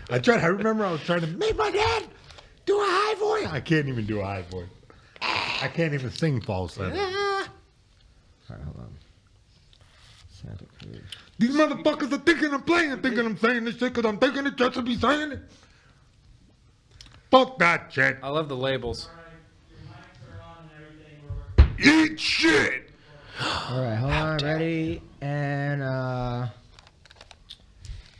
I remember I was trying to make my dad do a high voice. I can't even do a high voice. I can't even sing falsetto. All right, hold on. Santa Cruz. These motherfuckers are thinking I'm playing, thinking I'm saying this shit because I'm thinking it just to be saying it. Fuck that shit. I love the labels. Eat shit. All right, hold on. Ready? And, all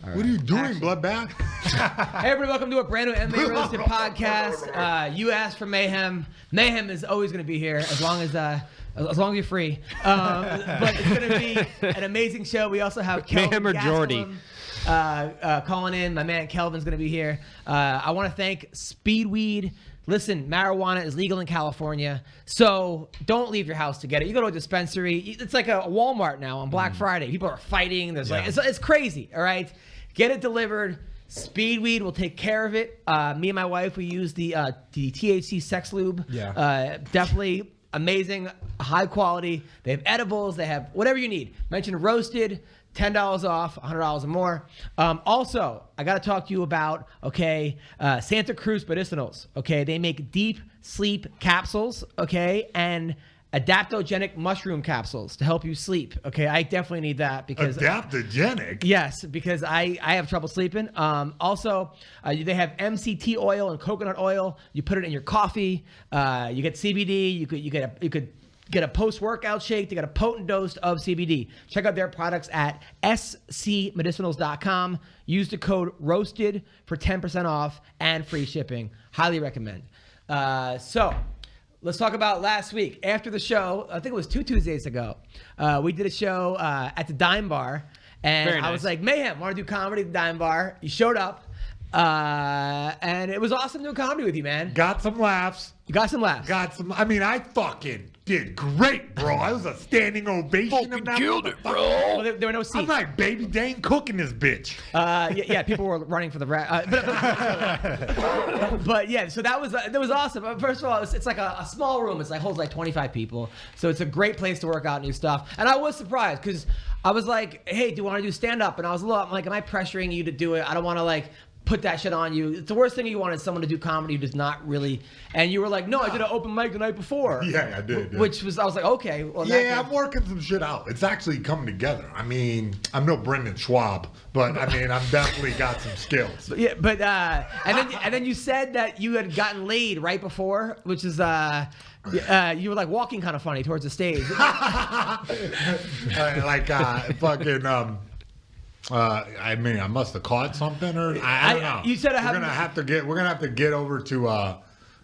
What are you doing, bloodbath? Hey, everybody, welcome to a brand new MMA Roasted Podcast. You asked for Mayhem. Mayhem is always going to be here as long as you're free. But it's going to be an amazing show. We also have Kelvin Mayhem or Jordy. Calling in. My man Kelvin's going to be here. I want to thank Speedweed. Listen, marijuana is legal in California, so don't leave your house to get it. You go to a dispensary. It's like a Walmart now on Black Friday. People are fighting. There's it's crazy, all right? Get it delivered. Speedweed will take care of it. Me and my wife, we use the THC sex lube. Yeah. Definitely amazing, high quality. They have edibles. They have whatever you need. Mention Roasted, $10 off, $100 or more. Also, I got to talk to you about, Santa Cruz medicinals. Okay, they make deep sleep capsules, and adaptogenic mushroom capsules to help you sleep. Okay, I definitely need that because Adaptogenic? Yes, because I have trouble sleeping. Also, they have MCT oil and coconut oil. You put it in your coffee. You get CBD. You could get a post-workout shake to get a potent dose of CBD. Check out their products at scmedicinals.com. Use the code ROASTED for 10% off and free shipping. Highly recommend. So let's talk about last week. After the show, I think it was 2 Tuesdays ago, we did a show at the Dime Bar. And Very nice. I was like, Mayhem, want to do comedy at the Dime Bar? You showed up. And it was awesome doing comedy with you, man. Got some laughs. You got some laughs. I mean, I fucking did great, bro. I was a standing ovation. Fucking killed it, bro. Well, there were no seats. I'm like, baby, they ain't cooking this bitch. Yeah, people were running for the but yeah, so that was awesome. First of all, it's like a small room. It's like holds like 25 people, so it's a great place to work out new stuff. And I was surprised because I was like, hey, do you want to do stand up? And I was I'm like, am I pressuring you to do it? I don't want to like put that shit on you. It's the worst thing you want is someone to do comedy who does not really. And you were like, no, I did an open mic the night before. Yeah, I did. Yeah. Which was, I was like, okay. Well, yeah, I'm working some shit out. It's actually coming together. I mean, I'm no Brendan Schwab, but I mean, I've definitely got some skills. Yeah, but and then you said that you had gotten laid right before, which is you were like walking kind of funny towards the stage. I mean, I must have caught something, or I don't know. You said we're gonna have to get over to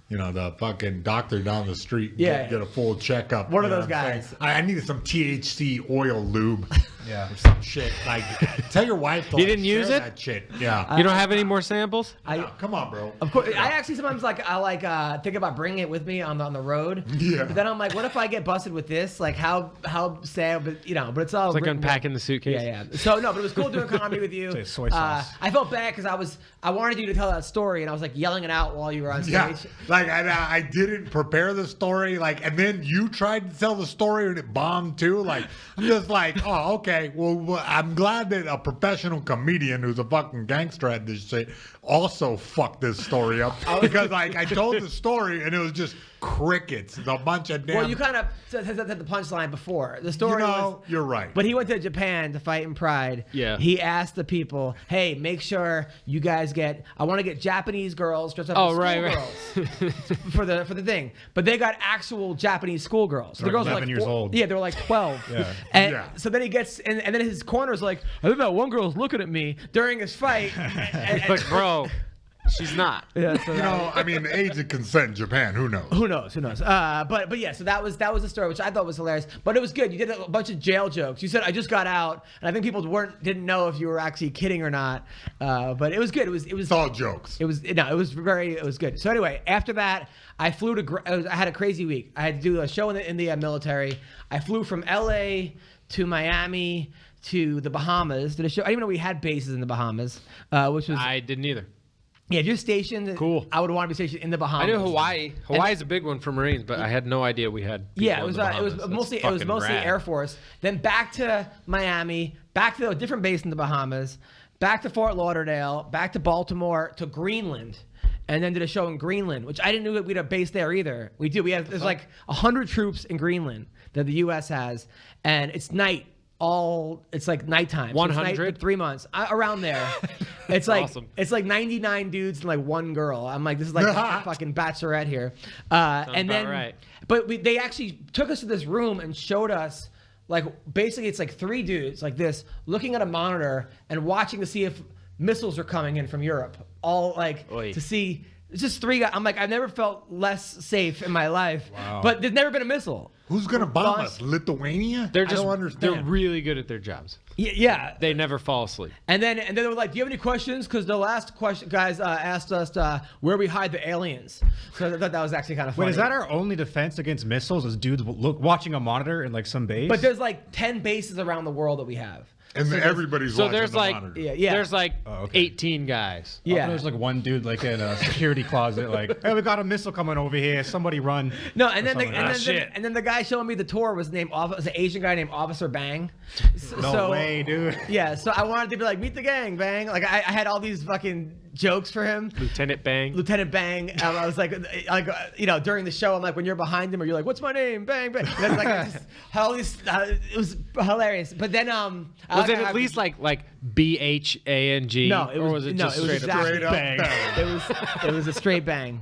the fucking doctor down the street. Yeah, get a full checkup. One of those guys. I needed some THC oil lube. Yeah. Or some shit. Like, tell your wife to You didn't use it? that shit. Yeah. You don't have any more samples? No, come on, bro. Of course, I actually sometimes think about bringing it with me on the road. Yeah. But then I'm like, what if I get busted with this? Like, how sad? But but it's all It's like written unpacking the suitcase. Yeah. So no, but it was cool doing comedy with you. Say soy sauce. I felt bad because I wanted you to tell that story, and I was like yelling it out while you were on stage. Yeah, like I didn't prepare the story, like, and then you tried to tell the story and it bombed too. Like, I'm just like, oh, okay. Well, I'm glad that a professional comedian who's a fucking gangster at this shit also fucked this story up because like I told the story and it was just crickets, a bunch of damn. Well, you kind of said the punchline before. The story was, you're right. But he went to Japan to fight in Pride. Yeah. He asked the people, hey, make sure you guys I want to get Japanese girls dressed up as schoolgirls for the thing. But they got actual Japanese schoolgirls. So the girls 11 were like years old. Yeah, they were like 12. Yeah. And Yeah. so then he gets, and then his corner's like, I think that one girl's looking at me during his fight. and, Like, bro, she's not. yeah, so I mean, the age of consent in Japan, who knows? Who knows? But yeah, so that was the story, which I thought was hilarious. But it was good. You did a bunch of jail jokes. You said I just got out, and I think people didn't know if you were actually kidding or not. But it was good. It was It's all jokes. it was good. So anyway, after that, I flew to. I had a crazy week. I had to do a show in the military. I flew from LA to Miami to the Bahamas. Did a show. I didn't even know we had bases in the Bahamas, which was. I didn't either. Yeah, if you're stationed, Cool. I would want to be stationed in the Bahamas. I knew Hawaii. Hawaii's a big one for Marines, but I had no idea we had. people Yeah, in it was the Bahamas. That's mostly fucking rad. Air Force. Then back to Miami, back to a different base in the Bahamas, back to Fort Lauderdale, back to Baltimore, to Greenland, and then did a show in Greenland, which I didn't know that we'd have base there either. We do. There's like 100 troops in Greenland that the U.S. has, and it's night. It's like nighttime. 100? So 3 months around there. It's like awesome. It's like 99 dudes and like one girl. I'm like, this is like a fucking bachelorette here. And then, right. But they actually took us to this room and showed us like basically it's like 3 dudes like this looking at a monitor and watching to see if missiles are coming in from Europe. All like to see. It's just 3 guys. I'm like, I've never felt less safe in my life. Wow. But there's never been a missile. Who's gonna bomb us? Lithuania? They're I don't understand. They're really good at their jobs. Yeah. They never fall asleep. And then they were like, "Do you have any questions?" Because the last question guys asked us where we hide the aliens. So I thought that was actually kind of funny. Wait, is that our only defense against missiles? Is dudes watching a monitor in like some base? But there's like 10 bases around the world that we have. And so everybody's watching there's the like monitor. Yeah. There's like 18 guys. Yeah. There's like one dude like in a security closet, like, hey, we got a missile coming over here. Somebody run. No, and then and then the guy showing me the tour was an Asian guy named Officer Bang. No way, dude. Yeah, so I wanted to be like, meet the gang, Bang. Like I had all these fucking jokes for him. Lieutenant Bang. I was like, during the show, I'm like, when you're behind him, or you're like, what's my name, Bang, Bang. And then, like, I just had all these. It was hilarious. But then was it at least like BHANG? No, it was just straight up Bang. It was a straight bang.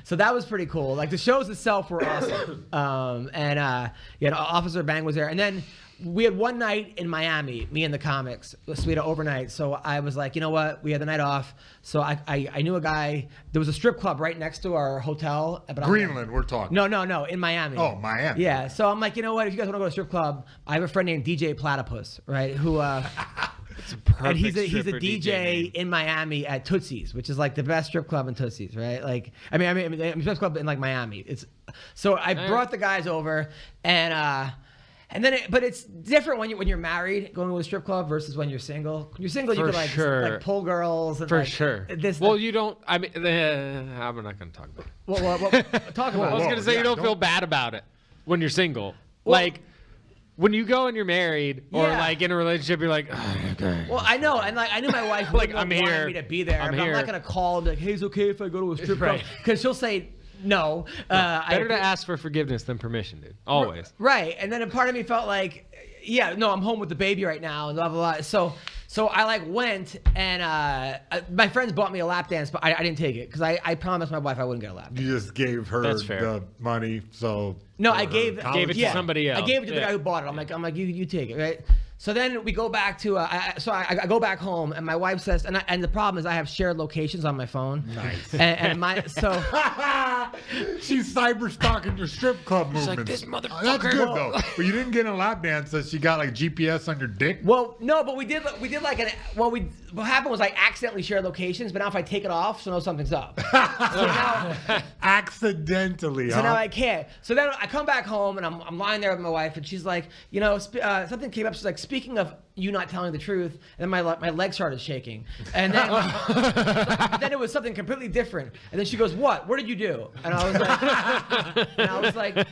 So that was pretty cool. Like the shows itself were awesome. Officer Bang was there, and then we had one night in Miami, me and the comics. So we had an overnight. So I was like, you know what? We had the night off. So I knew a guy. There was a strip club right next to our hotel. But Greenland, we're talking. No, in Miami. Oh, Miami. Yeah. So I'm like, you know what? If you guys want to go to a strip club, I have a friend named DJ Platypus, right? Who and he's a DJ in Miami at Tootsie's, which is like the best strip club in Tootsie's, right? Like, I mean, strip club in like Miami. So I brought the guys over, and then, but it's different when you're married, going to a strip club versus when you're single. When you're single, you can like pull girls. And, Well, you don't. I mean, I'm not going to talk about it. Well, talk about it. I was going to say you don't feel bad about it when you're single. Like when you go and you're married or like in a relationship, you're like, oh, okay. Well, I know, and like I knew my wife like wanted me to be there, but I'm not going to call and be like, hey, it's okay if I go to a strip club, because she'll say. No. Better to ask for forgiveness than permission, dude. Always. Right. And then a part of me felt like, I'm home with the baby right now and blah, blah, blah. So I like went and my friends bought me a lap dance, but I didn't take it because I promised my wife I wouldn't get a lap dance. You just gave her the money, so. No, I gave it to somebody else. I gave it to the guy who bought it. I'm like, you take it, right? So then we go back to, I go back home, and my wife says, and the problem is I have shared locations on my phone. Nice. She's cyber stalking your strip club movements. Like, this motherfucker. That's good though. But you didn't get a lap dance, so she got like GPS on your dick. Well, no, but we did like what happened was I accidentally shared locations, but now if I take it off, so now something's up. So now, accidentally. So now I can't. So then I come back home and I'm lying there with my wife, and she's like, something came up. She's like, speaking of you not telling the truth, and then my leg started shaking, and then then it was something completely different, and then she goes, "What? What did you do?" And I was like,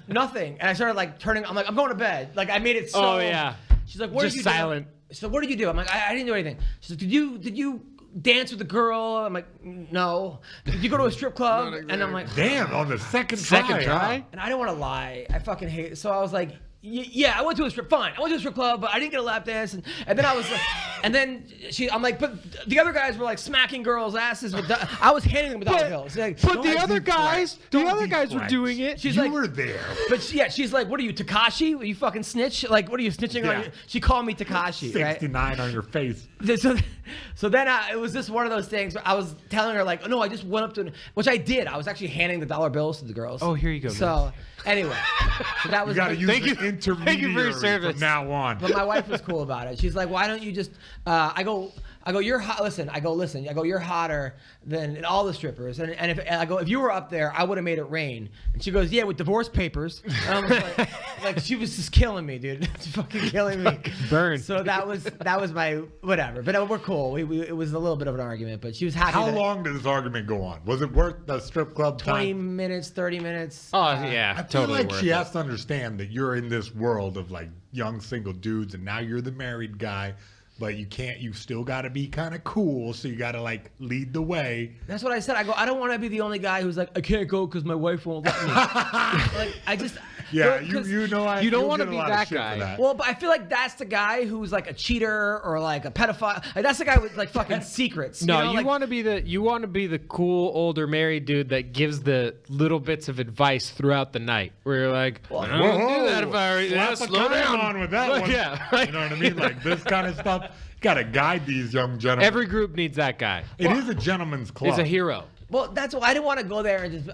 nothing, and I started like turning. I'm like, I'm going to bed. Like I made it so. Oh yeah. She's like, "What did you do?" silent. So what did you do? I'm like, I didn't do anything. She's like, Did you dance with a girl? I'm like, no. Did you go to a strip club? And I'm like, damn, on the second try. And I didn't want to lie. I fucking hate it. So I was like, yeah, I went to a strip club, but I didn't get a lap dance. And then I was like, I'm like, but the other guys were like smacking girls' asses. I was handing them dollar bills. Like, but the other guys were doing it. She's you like, were there. But she's like, what are you, Takashi? Are you fucking snitch? Like, what are you snitching on? She called me Takashi. 69 on your face. So then it was just one of those things where I was telling her like, no, I just went up to, which I did. I was actually handing the dollar bills to the girls. Oh, here you go. So anyway, so that was. You got to use the intermediary from now on. But my wife was cool about it. She's like, why don't you just? I go, you're hot. Listen, I go, you're hotter than all the strippers. And if you were up there, I would have made it rain. And she goes, yeah, with divorce papers. And I was like she was just killing me, dude. It's fucking killing me. Burn. So that was my whatever. But we're cool. It was a little bit of an argument, but she was happy. How long did this argument go on? Was it worth the strip club 20 time? minutes, 30 minutes. Oh yeah, I feel totally like worth she it. has to understand that you're in this world of like young single dudes, and now you're the married guy. but you can't. You still got to be kind of cool. So you got to like lead the way. That's what I said. I go, I don't want to be the only guy who's like, I can't go because my wife won't let me. Like, I just. Yeah, you you know, you don't you'll want to get a be lot of that shit for guy. that. Well, but I feel like that's the guy who's like a cheater or like a pedophile. Like, that's the guy with like fucking secrets. No, you know? you Like, want to be the cool older married dude that gives the little bits of advice throughout the night. Where you're like, I don't do that if I slap a slow time down on with that Like, one. Yeah, right. You know what I mean? Like this kind of stuff. You got to guide these young gentlemen. Every group needs that guy. It is a gentleman's club. He's a hero. well, that's why I didn't want to go there and just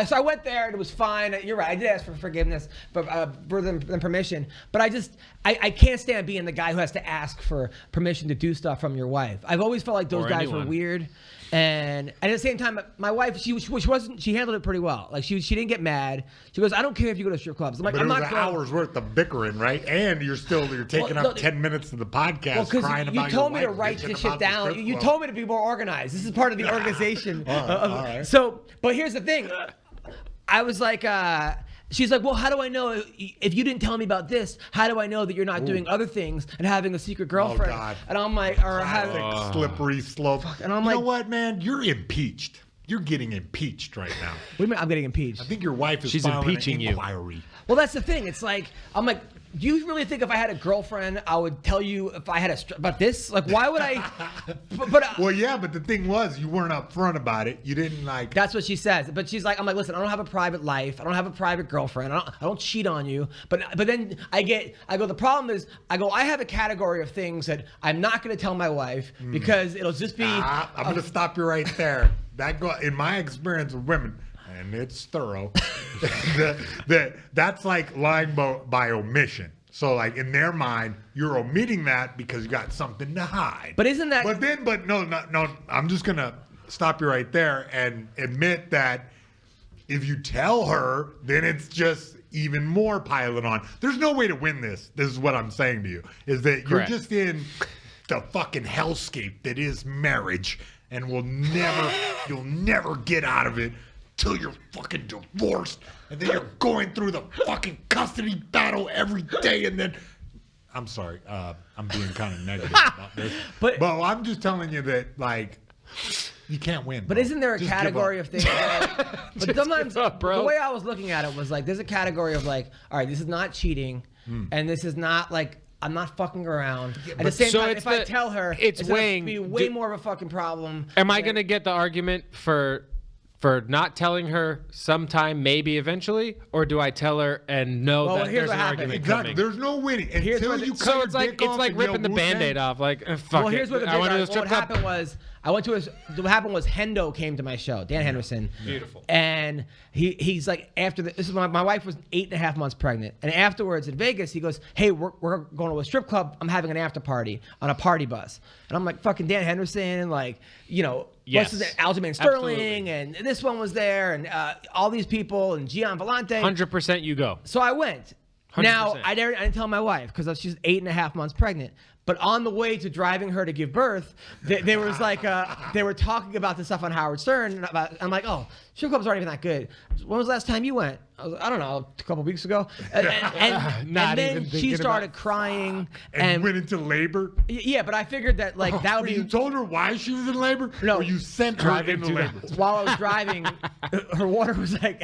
so I went there and it was fine. You're right. I did ask for forgiveness, but for them permission. But I can't stand being the guy who has to ask for permission to do stuff from your wife. I've always felt like those Or guys were anyone. weird. And at the same time, my wife, she handled it pretty well. Like she didn't get mad. She goes, I don't care if you go to strip clubs. I'm like, But I'm it was not an going. hour's worth of bickering, right? And you're taking Well, up 10 minutes of the podcast Well, because crying you about told me your to wife write bitching this shit about the down. strip You club. told me to be more organized. This is part of the organization. All right. So, but here's the thing. I was like, she's like, well, how do I know if you didn't tell me about this? How do I know that you're not doing other things and having a secret girlfriend? God. And I'm like, or Classic having. slippery slope. And I'm you like- know what, man? You're impeached. You're getting impeached right now. What do you mean I'm getting impeached? I think your wife is She's filing impeaching an you. inquiry. Well, that's the thing. It's like, I'm like, do you really think if I had a girlfriend, I would tell you if I had about this? Like, why would I? Well, yeah, but the thing was, you weren't upfront about it. You didn't like. That's what she says. But she's like, I'm like, listen, I don't have a private life. I don't have a private girlfriend. I don't cheat on you. But then I go, the problem is, I have a category of things that I'm not going to tell my wife because it'll just be. I'm going to stop you right there. In my experience with women, and it's thorough, that's like lying by omission. So like in their mind, you're omitting that because you got something to hide. But isn't that? But no. I'm just gonna stop you right there and admit that if you tell her, then it's just even more piling on. There's no way to win this. This is what I'm saying to you: is that Correct. you're just in the fucking hellscape that is marriage, and you'll never get out of it till you're fucking divorced, and then you're going through the fucking custody battle every day, and then. I'm sorry, I'm being kind of negative about this, But I'm just telling you that like you can't win. But bro. isn't there a Just give category up. of things? But sometimes give up, bro. the way I was looking at it was like, there's a category of like, all right, this is not cheating, and this is not like I'm not fucking around. At the same So time, it's if I the- tell her, it's gonna weighing- be way more of a fucking problem. Am I than- going to get the argument for not telling her sometime, maybe eventually, or do I tell her and know Well, that here's there's what an happened. argument Exactly. coming? There's no winning Here's until what you the- cut So your it's like dick off and ripping the yell, Band-Aid "Wu-Tang." off. Like fuck Well, here's it. what the I went to the what strip club. happened was I went to what happened was Hendo came to my show, Dan Henderson. Beautiful. And he's like, after this is my wife was 8.5 months pregnant, and afterwards in Vegas he goes, hey, we're going to a strip club. I'm having an after party on a party bus, and I'm like, fucking Dan Henderson, like, you know. Yes. What's his name? Aljamain Sterling, Absolutely. and this one was there, and all these people, and Gian Vellante. 100% you go. So I went. Now 100%. I didn't tell my wife because she's 8.5 months pregnant. But on the way to driving her to give birth, there was like they were talking about this stuff on Howard Stern. And I'm like, oh, strip clubs aren't even that good. When was the last time you went? I don't know, a couple weeks ago. And Not then even she thinking started about- cher And went into labor. yeah, but I figured that like that would You be. told her why she was in labor? No. Or you sent her Driving into to labor? While I was driving, her water was like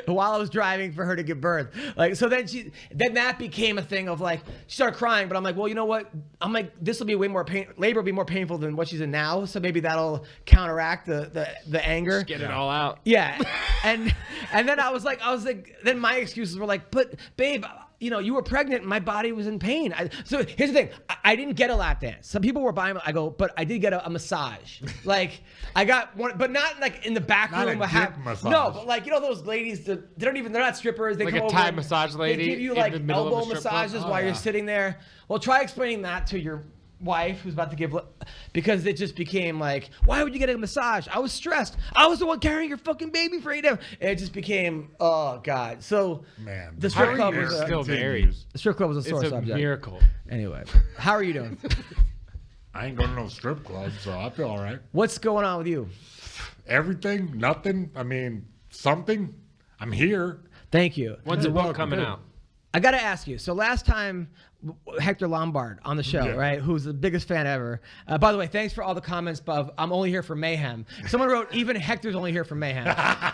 while I was driving for her to give birth. Like so, then that became a thing of like she started crying, but I'm like, well, you know what? I'm like, this will be way more pain. Labor will be more painful than what she's in now, so maybe that'll counteract the anger. Get it all out. Yeah, and then I was like, then my excuses were like, but babe, you know, you were pregnant and my body was in pain. So here's the thing, I didn't get a lap dance. Some people were buying, I go, but I did get a massage. Like I got one, but not like in the back Not room. a dick massage. No, but like, you know, those ladies, they're not strippers. They Like come a over Thai and massage lady They give you in like the middle of a elbow strip club? massages Oh, while yeah. you're sitting there. Well, try explaining that to your wife who's about to give, because it just became like, why would you get a massage? I was stressed. I was the one carrying your fucking baby for 8 hours. And it just became, oh God. So Man, the strip club nightmare was a, still continues. married. the strip club was a sore It's a subject. miracle. Anyway, how are you doing? I ain't going to no strip club, so I feel all right. What's going on with you? Everything, nothing. I mean, something. I'm here. Thank you. When's the You're book welcome, coming dude. out? I got to ask you. So last time, Hector Lombard on the show, right? Who's the biggest fan ever. By the way, thanks for all the comments of I'm only here for Mayhem. Someone wrote, even Hector's only here for Mayhem.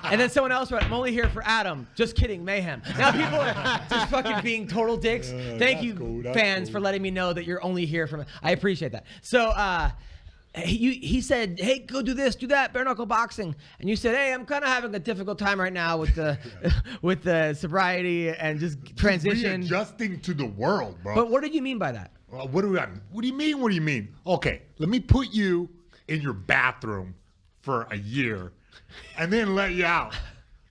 And then someone else wrote, I'm only here for Adam. Just kidding, Mayhem. Now people are just fucking being total dicks. Thank you, fans, for letting me know that you're only here for me. I appreciate that. So, he said, hey, go do this, do that, bare-knuckle boxing. And you said, hey, I'm kind of having a difficult time right now with the with the sobriety and just transition. Readjusting to the world, bro. But what did you mean by that? What do you mean? What do you mean? Okay, let me put you in your bathroom for a year and then let you out.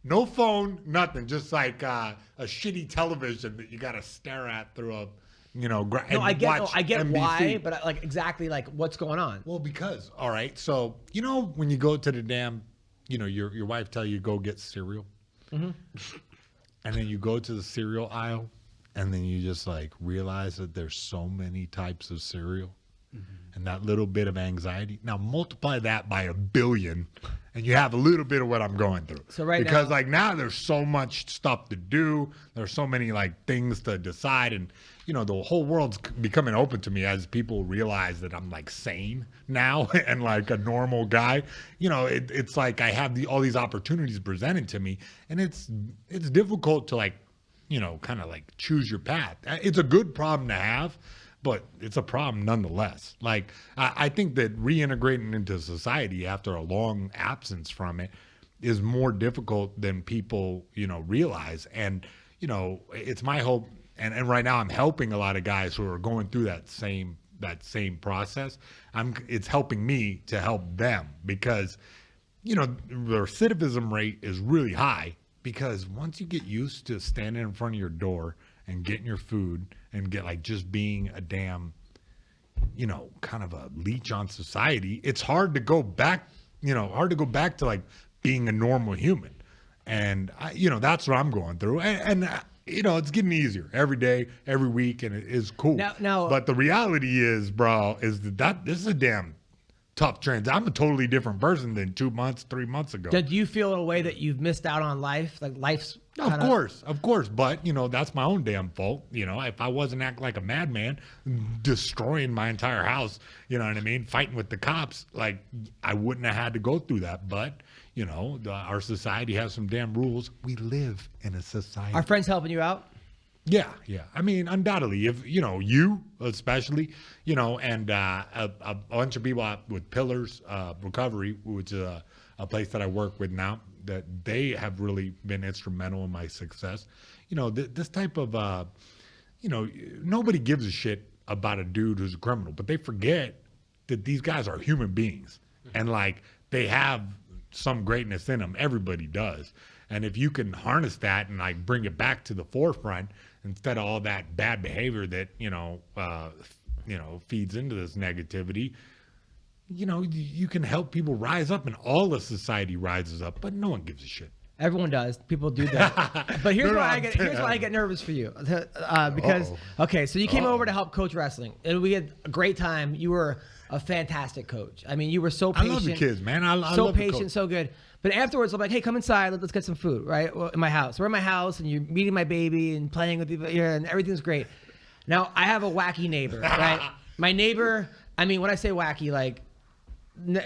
No phone, nothing. Just like a shitty television that you got to stare at through a... I get NBC. why, but like exactly like what's going on. Well, because all right, so when you go to the damn, your wife tell you go get cereal, and then you go to the cereal aisle, and then you just like realize that there's so many types of cereal, and that little bit of anxiety. Now multiply that by 1 billion, and you have a little bit of what I'm going through. So right because now, like now there's so much stuff to do. There's so many like things to decide, and the whole world's becoming open to me as people realize that I'm like sane now and like a normal guy. It's like I have all these opportunities presented to me, and it's difficult to like, kind of like choose your path. It's a good problem to have, but it's a problem nonetheless. Like I think that reintegrating into society after a long absence from it is more difficult than people, realize. And, it's my hope. And right now I'm helping a lot of guys who are going through that same process. It's helping me to help them because, the recidivism rate is really high because once you get used to standing in front of your door and getting your food and get like just being a damn, kind of a leech on society, it's hard to go back, to like being a normal human. And that's what I'm going through. And it's getting easier every day, every week, and it is cool. Now, but the reality is, bro, is that this is a damn tough trend. I'm a totally different person than 2 months, 3 months ago. Do you feel in a way that you've missed out on life? Like life's Of course. But, that's my own damn fault. If I wasn't acting like a madman, destroying my entire house, you know what I mean? Fighting with the cops, like I wouldn't have had to go through that. But, our society has some damn rules. We live in a society. Are friends helping you out? Yeah. I mean, undoubtedly, if you especially, and a bunch of people with Pillars Recovery, which is a place that I work with now, that they have really been instrumental in my success. This type of, nobody gives a shit about a dude who's a criminal, but they forget that these guys are human beings, and like they have some greatness in them. Everybody does. And if you can harness that and like bring it back to the forefront instead of all that bad behavior that, feeds into this negativity, you can help people rise up and all of society rises up, but no one gives a shit. Everyone does. People do that. But here's why I get nervous for you. Because, okay, so you came over to help coach wrestling, and we had a great time. You were a fantastic coach. I mean, you were so patient. I love the kids, man. I so love the patient, coach. so good. But afterwards, I'm like, hey, come inside. Let's get some food, right? Well, in my house. We're in my house, and you're meeting my baby and playing with people here, and everything's great. Now, I have a wacky neighbor, right? My neighbor, I mean, when I say wacky, like,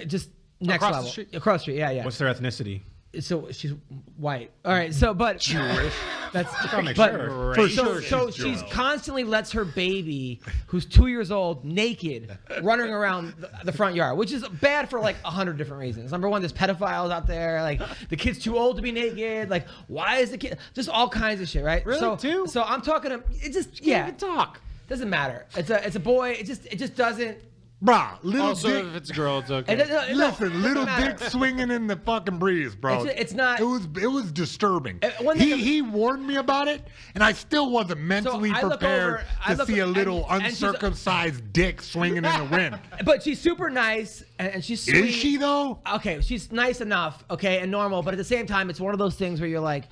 just next Across level. the street? Across the street, yeah. What's their ethnicity? So she's white. All right. So, but Jewish. that's make but sure. For so sure she's constantly lets her baby, who's 2 years old, naked, running around the front yard, which is bad for like 100 different reasons. Number one, there's pedophiles out there. Like the kid's too old to be naked. Like why is the kid? Just all kinds of shit, right? Really, So I'm talking to it. Just yeah. Talk. Doesn't matter. It's a boy. It just doesn't. Bruh, little Also, dick. if it's a girl, it's okay. Listen, little dick swinging in the fucking breeze, bro. It's not. It was disturbing. One thing He warned me about it, and I still wasn't mentally I look prepared over- to see a little and she's- uncircumcised dick swinging in the wind. But she's super nice and she's sweet. Is she though? Okay, she's nice enough, okay, and normal, but at the same time, it's one of those things where you're like,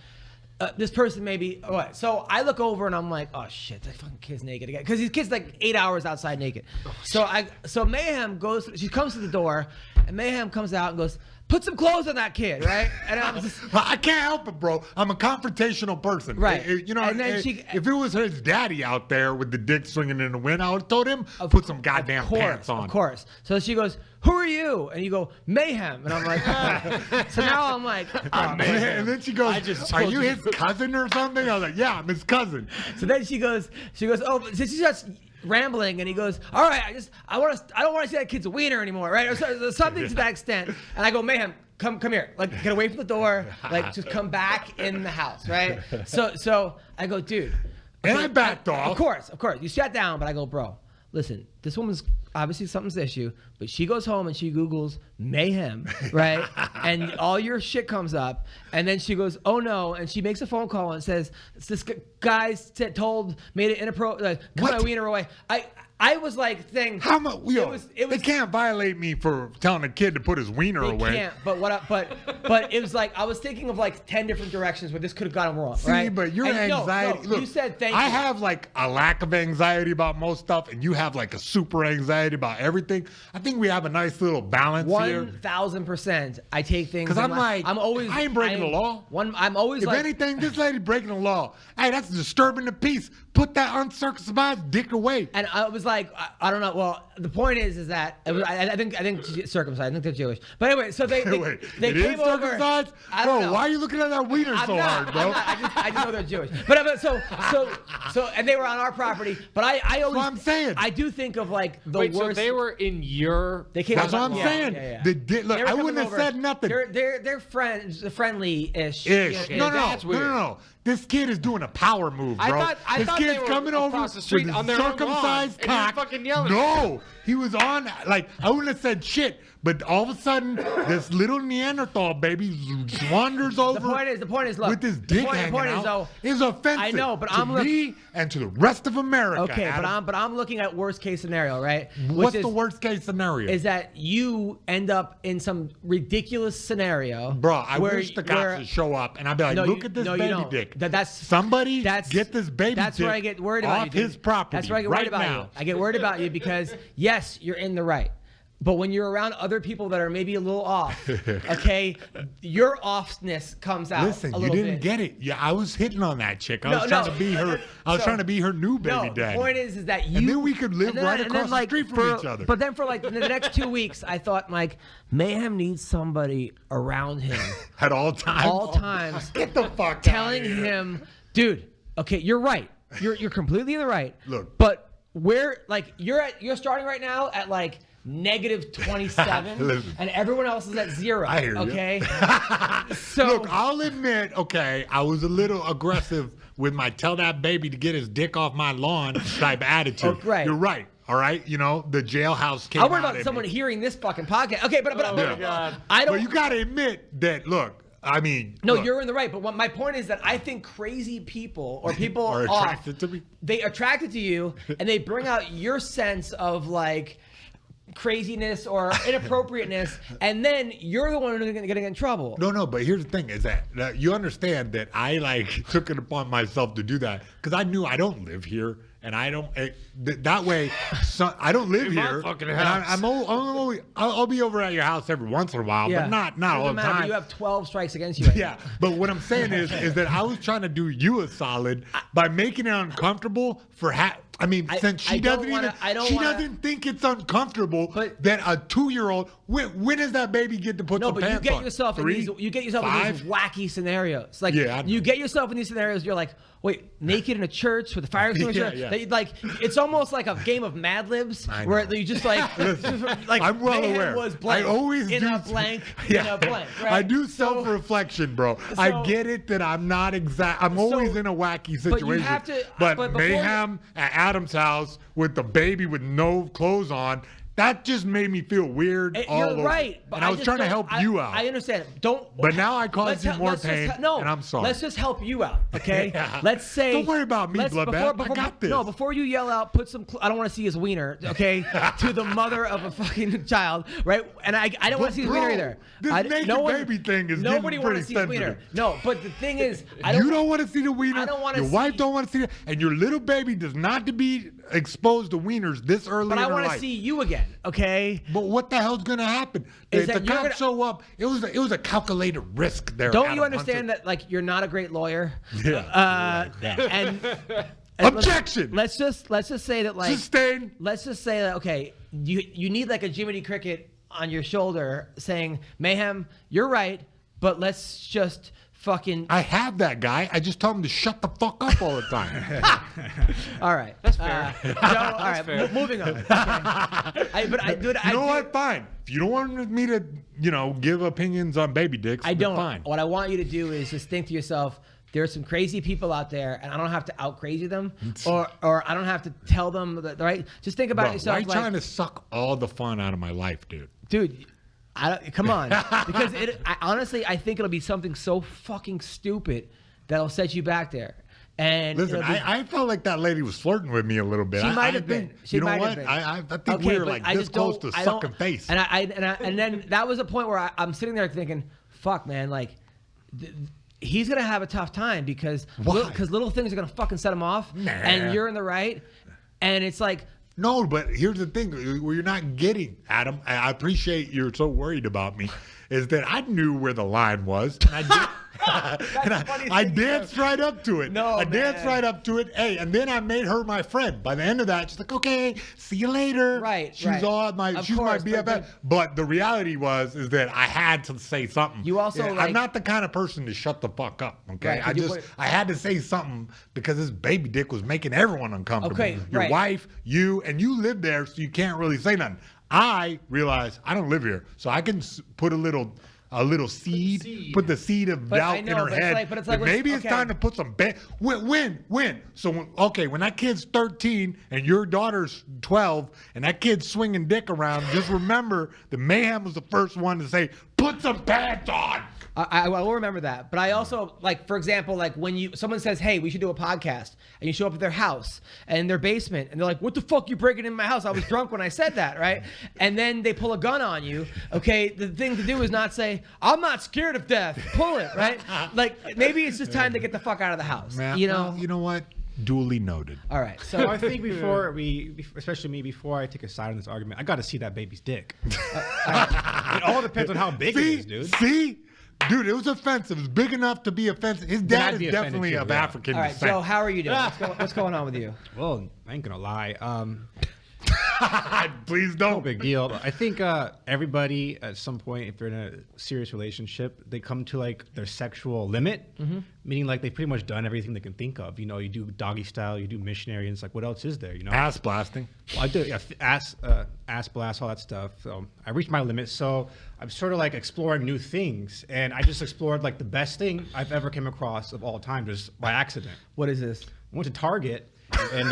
this person maybe. What? So I look over and I'm like, oh shit, that fucking kid's naked again, because these kids like 8 hours outside naked. So Mayhem goes. She comes to the door, and Mayhem comes out and goes, put some clothes on that kid, right? And I'm just, I can't help it, bro. I'm a confrontational person. Right. You know, And then if it was his daddy out there with the dick swinging in the wind, I would have told him, put some goddamn pants on. Of course. So she goes, who are you? And you go, Mayhem. And I'm like, so now I'm like, And then she goes, are you his cousin or something? I was like, yeah, I'm his cousin. So then she goes, oh, so she starts rambling, and he goes, all right, I don't want to see that kid's wiener anymore, right? Or something to that extent. And I go, Mayhem, come here, like get away from the door, like just come back in the house, right? So I go, dude. And I backed off. Of course. You sat down, but I go, bro, listen, this woman's obviously something's the issue, but she goes home and she Googles Mayhem, right? And all your shit comes up, and then she goes, oh no, and she makes a phone call and says, this guy made it inappropriate, cut my wiener away. I was like saying, how much? It was, they can't violate me for telling a kid to put his wiener away. They can't. But it was like I was thinking of like 10 different directions where this could have gone wrong. See, right? but your anxiety. No, look, you said thank you. I have like a lack of anxiety about most stuff, and you have like a super anxiety about everything. I think we have a nice little balance here. 1,000%. I take things Because I'm always. I ain't breaking the law. I'm always if like. If anything, this lady breaking the law. Hey, that's disturbing the peace. Put that uncircumcised dick away. And I was like, I don't know. Well, the point is that I think circumcised. I think they're Jewish. But anyway, so they Wait, they came over. Circumcised? I don't know. Why are you looking at that wiener so hard, bro? I just know they're Jewish. But so and they were on our property. But I always. That's what I'm saying. I do think of like the Wait, worst. so they were in your. They came. That's what I'm saying. Yeah. Look, I wouldn't have said nothing. They're friends, friendly-ish. No. This kid is doing a power move, bro. I this thought kid's they were coming over across the street with on his their own lawn, circumcised and you're cock. fucking yelling. No, he was on. Like I wouldn't have said shit, but all of a sudden, this little Neanderthal baby wanders over. The point is, look. With his dick hanging out. Is offensive. I know, but to me and to the rest of America. Okay, Adam. but I'm looking at worst case scenario, right? What's the worst case scenario? Is that you end up in some ridiculous scenario, bro? I wish the cops would show up and I'd be like, look at this baby dick. Somebody get this baby That's dick where I get worried about off you. his property. That's where I get worried about you. I get worried about you because yes, you're in the right. But when you're around other people that are maybe a little off, okay, your offness comes out. Listen, a you little didn't bit. get it. Yeah, I was hitting on that chick. I was trying to be her. I was trying to be her new baby daddy. The point is that you. And then we could live right across the street from each other. But then for like the next 2 weeks, I thought like Mayhem needs somebody around him at all times. All times. Get the fuck telling out of here. him, dude. Okay, you're right. You're completely in the right. Look, but where like you're starting right now at like -27, and everyone else is at 0. I hear you. Okay. So look, I'll admit, okay, I was a little aggressive with my "tell that baby to get his dick off my lawn" type attitude. Oh, right. You're right. All right, you know the jailhouse came. I worry out about at someone me. hearing this fucking podcast. Okay, but God. I don't. But you got to admit that. Look, I mean, no, look, you're in the right. But my point is that I think crazy people or people are attracted off, to me. They attracted to you, and they bring out your sense of like craziness or inappropriateness, and then you're the one who's going to get in trouble. No, but here's the thing: is that you understand that I like took it upon myself to do that because I knew I don't live here. And I don't that way. So I don't live here. Fucking and house. I'll be over at your house every once in a while, but not all the time. You have 12 strikes against you. Right yeah, but what I'm saying is that I was trying to do you a solid by making it uncomfortable for since she doesn't think it's uncomfortable that a 2-year-old. When does that baby get to put some pants on? You get yourself in these wacky scenarios. Like you get yourself in these scenarios. You're like, wait, naked in a church with a fire extinguisher. Yeah. Like it's almost like a game of Mad Libs where you just like, like I'm well aware. Was blank I always in do a blank in a blank. Right? I do self-reflection, bro. I get it that I'm not exact. I'm always in a wacky situation. But you have to. But Mayhem at Adam's house with the baby with no clothes on. That just made me feel weird. You're right. And I was trying to help you out. I understand. But now I caused you more pain. And I'm sorry. Let's just help you out, okay? Yeah. Let's say. Don't worry about me, Bloodbath. I got this. No, before you yell out, put some. I don't want to see his wiener, okay? To the mother of a fucking child, right? And I don't want to see his wiener either. This naked baby thing is nobody getting pretty wants to see his wiener. sensitive. No, but the thing is, you don't want to see the wiener. I don't want to. Your wife don't want to see it, and your little baby does not to be exposed to wieners this early in her life. But I want to see you again. okay? But what the hell's gonna happen? Is If that the you're cops show up, it was a calculated risk there. Don't Adam you understand Hunter. that like you're not a great lawyer? Yeah. And Objection. Let's just say that like Sustain. let's just say that okay, you need like a Jiminy Cricket on your shoulder saying, Mayhem, you're right, but let's just fucking I have that guy. I just tell him to shut the fuck up all the time. all right. That's fair. All right, moving on. Okay. You know what? Fine. If you don't want me to, give opinions on baby dicks, I don't. Fine. What I want you to do is just think to yourself, there's some crazy people out there, and I don't have to out crazy them, or I don't have to tell them that, right? Just think about Bro, yourself. why are you like, trying to suck all the fun out of my life, dude? Come on, because honestly, I think it'll be something so fucking stupid that'll set you back there. And Listen, I felt like that lady was flirting with me a little bit. She might I have been. think- She you know might what? have been. I think Okay, we were but like I this just close don't- to I sucking don't- face. And then that was a point where I'm sitting there thinking, fuck, man, like. He's gonna have a tough time because little things are gonna fucking set him off, and you're in the right, and it's like No, but here's the thing: where you're not getting, Adam. I appreciate you're so worried about me. Is that I knew where the line was, and I danced right up to it. No, I danced man. right up to it. Hey, and then I made her my friend. By the end of that, she's like, "Okay, see you later." Right, She's right. all my. Of She's course, my BFF. But the reality is that I had to say something. You also, I'm like- not the kind of person to shut the fuck up. Okay, Right, I had to say something because this baby dick was making everyone uncomfortable. Okay, Your right. wife, you live there, so you can't really say nothing. I realize I don't live here, so I can put a little seed, put the seed of But I doubt know, in her but it's head. like- but it's like, that maybe it's okay. time to put some when. So when that kid's 13 and your daughter's 12 and that kid's swinging dick around, just remember the Mayhem was the first one to say, "Put some pants on." I will remember that, but I also like, for example, like when someone says, "Hey, we should do a podcast," and you show up at their house and in their basement, and they're like, "What the fuck you breaking in my house? I was drunk when I said that, right?" And then they pull a gun on you. Okay, the thing to do is not say, "I'm not scared of death." Pull it, right? Like maybe it's just time to get the fuck out of the house. Man, You know? well, you know what? Duly noted. All right, so So I think before especially me, before I take a side in this argument, I got to see that baby's dick. It all depends on how big it is, dude. See? Dude, it was offensive. It was big enough to be offensive. His dad I'd is be offended definitely too, of yeah. African all right, descent. Joe, how are you doing? What's going on with you? Well, I ain't gonna lie. Please No don't. big deal. I think everybody at some point, if they're in a serious relationship, they come to like their sexual limit, meaning like they've pretty much done everything they can think of. You know, you do doggy style, you do missionary, and it's like, what else is there? You know, Ass blasting. well, I do ass blast, all that stuff. So I reached my limit. So I'm sort of like exploring new things, and I just explored like the best thing I've ever came across of all time, just by accident. What is this? I went to Target, and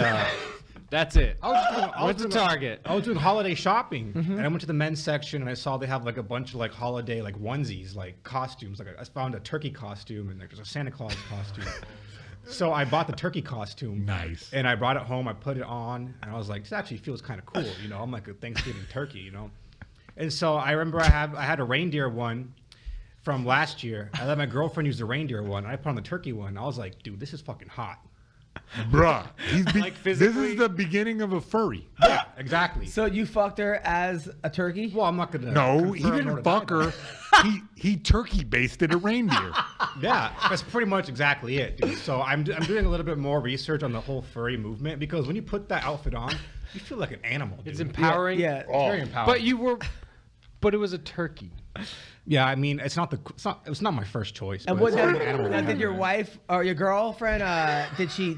That's it. went to Target. I was doing holiday shopping, and I went to the men's section, and I saw they have like a bunch of like holiday like onesies, like costumes. Like I found a turkey costume, and like there's a Santa Claus costume. So I bought the turkey costume. Nice. And I brought it home. I put it on, and I was like, this actually feels kind of cool. You know, I'm like a Thanksgiving turkey. You know. And so I remember I had a reindeer one from last year. I let my girlfriend use the reindeer one, and I put on the turkey one. I was like, dude, this is fucking hot. Bruh. Like this physically? is the beginning of a furry. Yeah, exactly. So you fucked her as a turkey? Well, I'm not gonna. No, he confirm nor didn't deny fuck that. her. He turkey basted a reindeer. Yeah, that's pretty much exactly it, dude. So I'm doing a little bit more research on the whole furry movement because when you put that outfit on, you feel like an animal, dude. It's empowering. Yeah. It's very empowering. But it was a turkey. Yeah, I mean, it's not my first choice. And but what it's like an animal. now, did your wife or your girlfriend, did she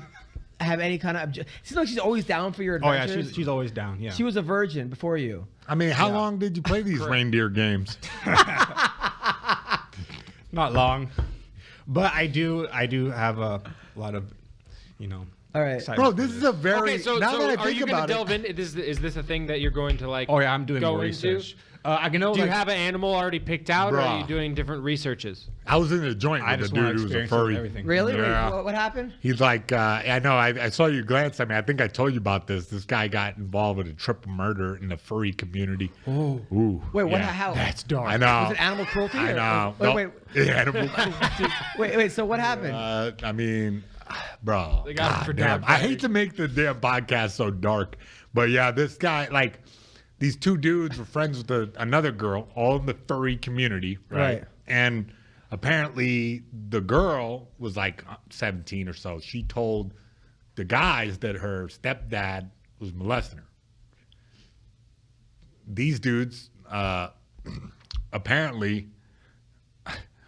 have any kind of seems like she's always down for your Oh yeah, adventures? she's always down. Yeah. She was a virgin before you. I mean, how long did you play these reindeer games? not long, but I do have a lot of, All right. side Bro, experience. this is a very Okay, so now that I are think you going to about delve it. in? Is this a thing that you're going to like? Oh yeah, I'm doing go more into? research. I can know. Do you like, have an animal already picked out, or are Bruh. you doing different researches? I was in a joint I with a just want dude to who was a experience furry. everything. Really? Yeah. Wait, what happened? He's like, I know. I saw you glance at me. I think I told you about this. This guy got involved with a triple murder in the furry community. Oh. Ooh. Wait, what? yeah. How? That's dark. I know. Was it animal cruelty? I or- know. Wait, Nope. Animal cruelty. wait. So what happened? I mean, bro. They got him for damn. dog I fighting. hate to make the damn podcast so dark, but yeah, this guy, like, these two dudes were friends with another girl, all in the furry community, right? And apparently the girl was like 17 or so. She told the guys that her stepdad was molesting her. These dudes, apparently,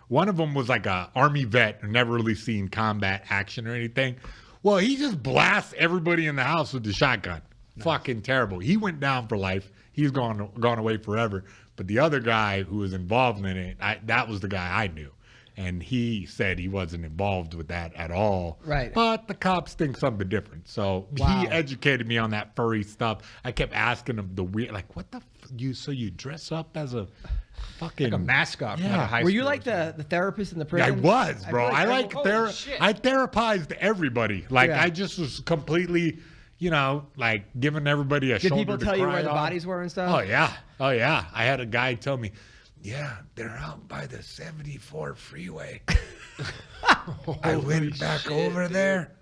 one of them was like a Army vet and never really seen combat action or anything. Well, he just blasts everybody in the house with the shotgun. Nice. Fucking terrible. He went down for life. He's gone away forever. But the other guy who was involved in it, that was the guy I knew. And he said he wasn't involved with that at all. Right. But the cops think something different. So he educated me on that furry stuff. I kept asking him the weird, like, what the so you dress up as a fucking like a mascot from like a high school. Were you like the therapist in the prison? I was, bro. I I therapized everybody. Like I just was completely, like giving everybody a shoulder to cry on. Did people tell you where the bodies were and stuff? Oh yeah. I had a guy tell me, yeah, they're out by the 74 freeway. I went back over there.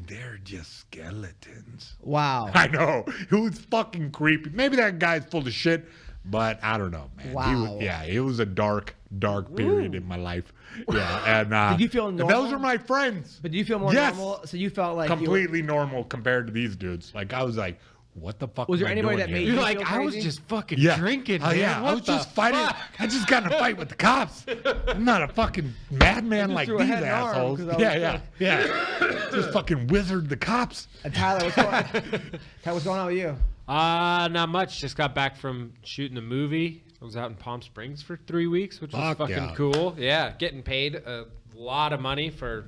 They're just skeletons. Wow. I know. It was fucking creepy. Maybe that guy's full of shit, but I don't know, man. Wow. It was a dark period in my life. Yeah, and did you feel normal? Those are my friends. But do you feel more normal? So you felt like completely normal compared to these dudes. Like I was like, what the fuck? Was there anybody that made You're you like, feel I was crazy? just fucking drinking, Oh man. yeah, What I was the just fighting. fuck? I just got in a fight with the cops. I'm not a fucking madman like threw a these head and arm assholes. 'cause I was Yeah. Just fucking wizard the cops. Tyler, what's going on with you? Not much. Just got back from shooting a movie. I was out in Palm Springs for 3 weeks, which was fucking yeah. cool. Yeah, getting paid a lot of money for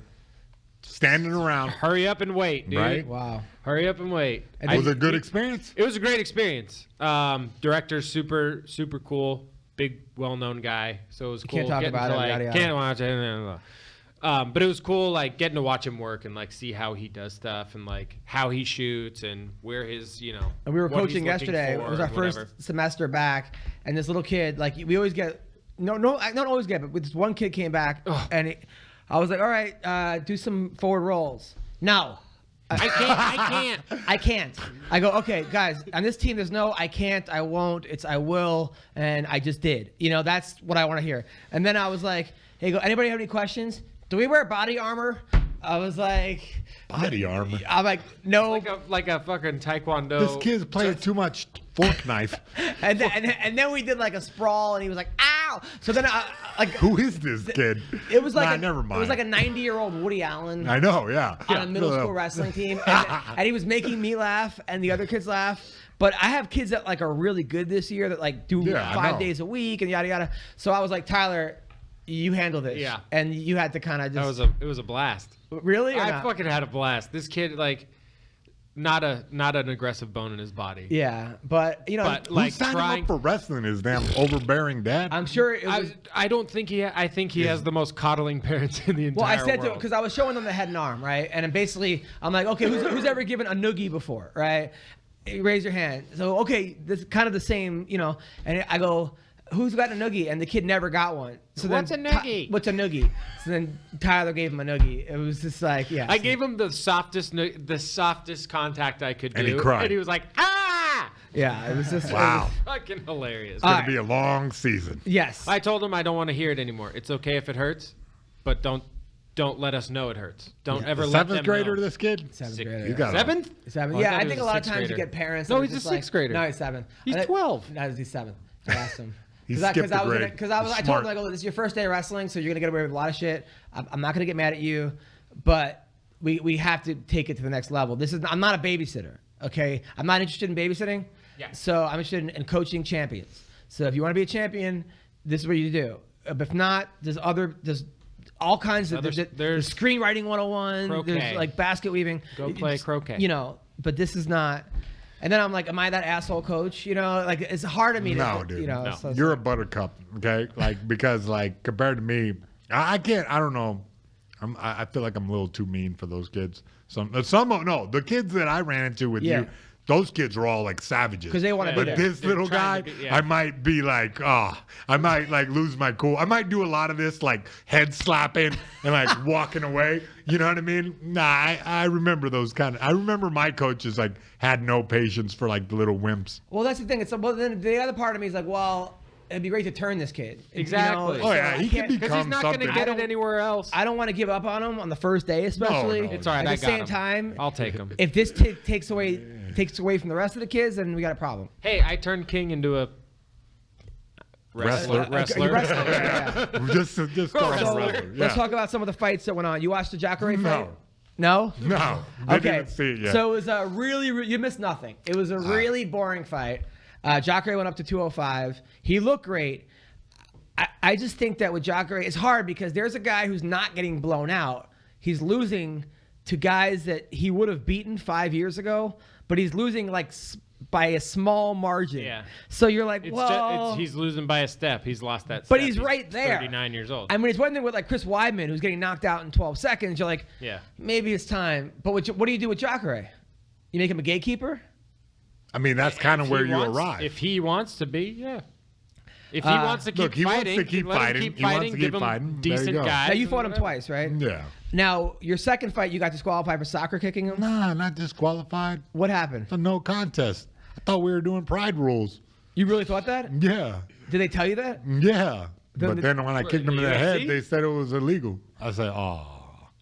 standing around. Hurry up and wait, dude. Right? Wow. Hurry up and wait. Was it a good experience? It was a great experience. Director's super cool, big, well-known guy. So it was cool. Can't talk getting about to, it, like, yada, yada. Can't watch it. But it was cool, like getting to watch him work and like see how he does stuff and like how he shoots and where his, And we were what he's coaching looking yesterday. for It was our and first whatever. semester back, and this little kid, like we always get, not always get, but this one kid came back, and I was like, all right, do some forward rolls. No. I can't. I go, okay, guys, on this team, there's no I can't, I won't, it's I will, and I just did. That's what I want to hear. And then I was like, hey, anybody have any questions? Do we wear body armor? I was like, body armor. I'm like, no. Like a fucking taekwondo. This kid's playing too much fork knife. and then we did like a sprawl, and he was like, ow. So then who is this kid? It was like never mind. It was like a 90-year-old Woody Allen. I know, yeah. On a middle school wrestling team, and he was making me laugh and the other kids laugh. But I have kids that like are really good this year that like do 5 days a week and yada yada. So I was like, Tyler, you handle this. Yeah. And you had to kind of just. It was a blast. Really? I fucking had a blast. This kid like. Not an aggressive bone in his body. Yeah, but but like signing up for wrestling is damn overbearing dad. I'm sure it was. I don't think I think he has the most coddling parents in the entire world. Well, I said to because I was showing them the head and arm, right? And then basically, I'm like, okay, who's ever given a noogie before, right? Raise your hand. So okay, this is kind of the same, And I go, who's got a noogie? And the kid never got one. So what's a noogie? What's a noogie? So then Tyler gave him a noogie. It was just like, yeah. I gave him the softest contact I could do. And he cried. And he was like, ah! Yeah, it was just wow. Fucking hilarious. It's gonna be a long season. Yes. I told him I don't want to hear it anymore. It's okay if it hurts, but don't let us know it hurts. Don't ever let them Seventh grader, know. this kid. Seventh Six- grader. You got Seventh? Seventh. Oh, Yeah, I I thought think he a was lot a of times sixth you grader. get parents. No, that are he's a just like, sixth grader. No, he's 7. He's 12. No, he's 7. I asked him. He skipped the grade. Because I He's told him, smart. I go, this is your first day of wrestling, so you're gonna get away with a lot of shit. I'm not gonna get mad at you, but we have to take it to the next level. I'm not a babysitter, okay? I'm not interested in babysitting. Yeah. So I'm interested in coaching champions. So if you want to be a champion, this is what you do. If not, there's all kinds of there's screenwriting 101. Croquet. There's like basket weaving. Go play croquet. But this is not. And then I'm like, am I that asshole coach? Like it's hard to me. No, to, dude. No. So You're a buttercup, okay? Because compared to me, I can't. I don't know. I feel like I'm a little too mean for those kids. The kids that I ran into with you, those kids are all like savages. Because they want to be But there. this little guy, trying to be- yeah. I might be like, I might like lose my cool. I might do a lot of this like head slapping and like walking away. You know what I mean? Nah, I remember those I remember my coaches like had no patience for like the little wimps. Well, that's the thing. Well, then the other part of me is like, well, it'd be great to turn this kid. Exactly. Oh yeah, he can Because become he's not going to something. get it anywhere else. I don't want to give up on him on the first day, especially. No, It's all right. At I the got same him. time, I'll take him. if this takes away from the rest of the kids, then we got a problem. Hey, I turned King into a Wrestler. You wrestle. Yeah. just call him So, wrestler. Yeah. let's talk about some of the fights that went on. You watched the Jacare fight? No. No? No, didn't Okay. even see it yet. So it was a you missed nothing. It was a really boring fight. Jacare went up to 205. He looked great. I just think that with Jacare, it's hard because there's a guy who's not getting blown out. He's losing to guys that he would have beaten 5 years ago, but he's losing like by a small margin. Yeah. So you're like, It's well, he's losing by a step. He's lost that step. but he's right there. 39 years old. I mean, it's one thing with like Chris Weidman, who's getting knocked out in 12 seconds. You're like, Yeah. maybe it's time. But what do you do with Jacare? You make him a gatekeeper? I mean, that's kind of If where he you wants- arrive. If he wants to be, yeah. If he wants to keep Look, he wants fighting, to keep let him fighting. keep He wants fighting, to give keep him fighting. There you decent go. guys. Now, you and fought him whatever. twice, right? Yeah. Now, your second fight, you got disqualified for soccer kicking him. Nah, not disqualified. What happened? It's a no contest. I thought we were doing pride rules. You really thought that? Yeah. Did they tell you that? Yeah. Then But then when I kicked him in the UFC? head, they said it was illegal. I said, oh,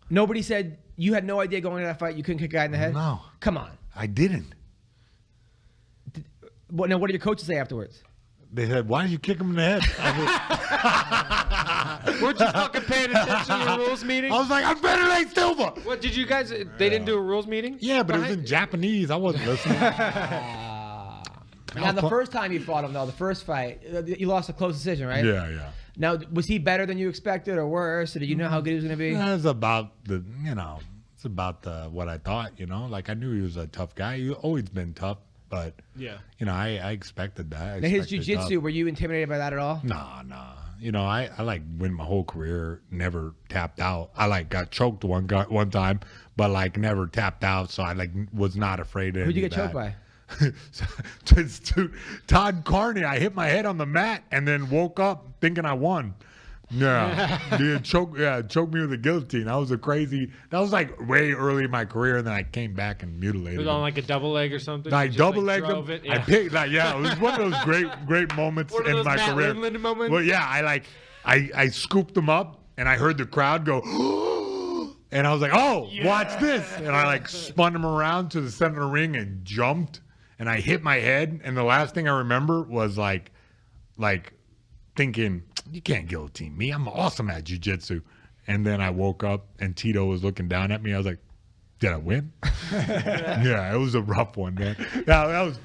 Nobody said you had no idea going into that fight you couldn't kick a guy in the head? no, Come on. I didn't. What did your coaches say afterwards? They said, why did you kick him in the head? Weren't you fucking paying attention to the rules meeting? I was like, I'm better than Silva. What did you guys? They didn't do a rules meeting? Yeah, but it was in Japanese. I wasn't listening. Now, the first time you fought him, though, the first fight, you lost a close decision, right? Yeah. Now, was he better than you expected or worse? Or did you know how good he was going to be? It's about what I thought, Like, I knew he was a tough guy. He's always been tough, but, Yeah. I expected that. Now, his jiu-jitsu, were you intimidated by that at all? Nah. I like win my whole career, never tapped out. I like got choked one time, but like never tapped out. So I like was not afraid of Who'd you any get of choked by? Dude, Todd Carney. I hit my head on the mat and then woke up thinking I won. Yeah, he choked me with a guillotine. That was like way early in my career, and then I came back and mutilated It was him. on like a double leg or something. I You just, double legged drove him. it, I yeah. picked it was one of those great moments One of in those my Matt career. Lindland moments? Well, yeah, I scooped him up and I heard the crowd go, and I was like, oh, watch this, and I like spun him around to the center of the ring and jumped, and I hit my head, and the last thing I remember was like thinking, you can't guillotine me. I'm awesome at jiu-jitsu. And then I woke up and Tito was looking down at me. I was like, did I win? Yeah, it was a rough one, man. Yeah, that was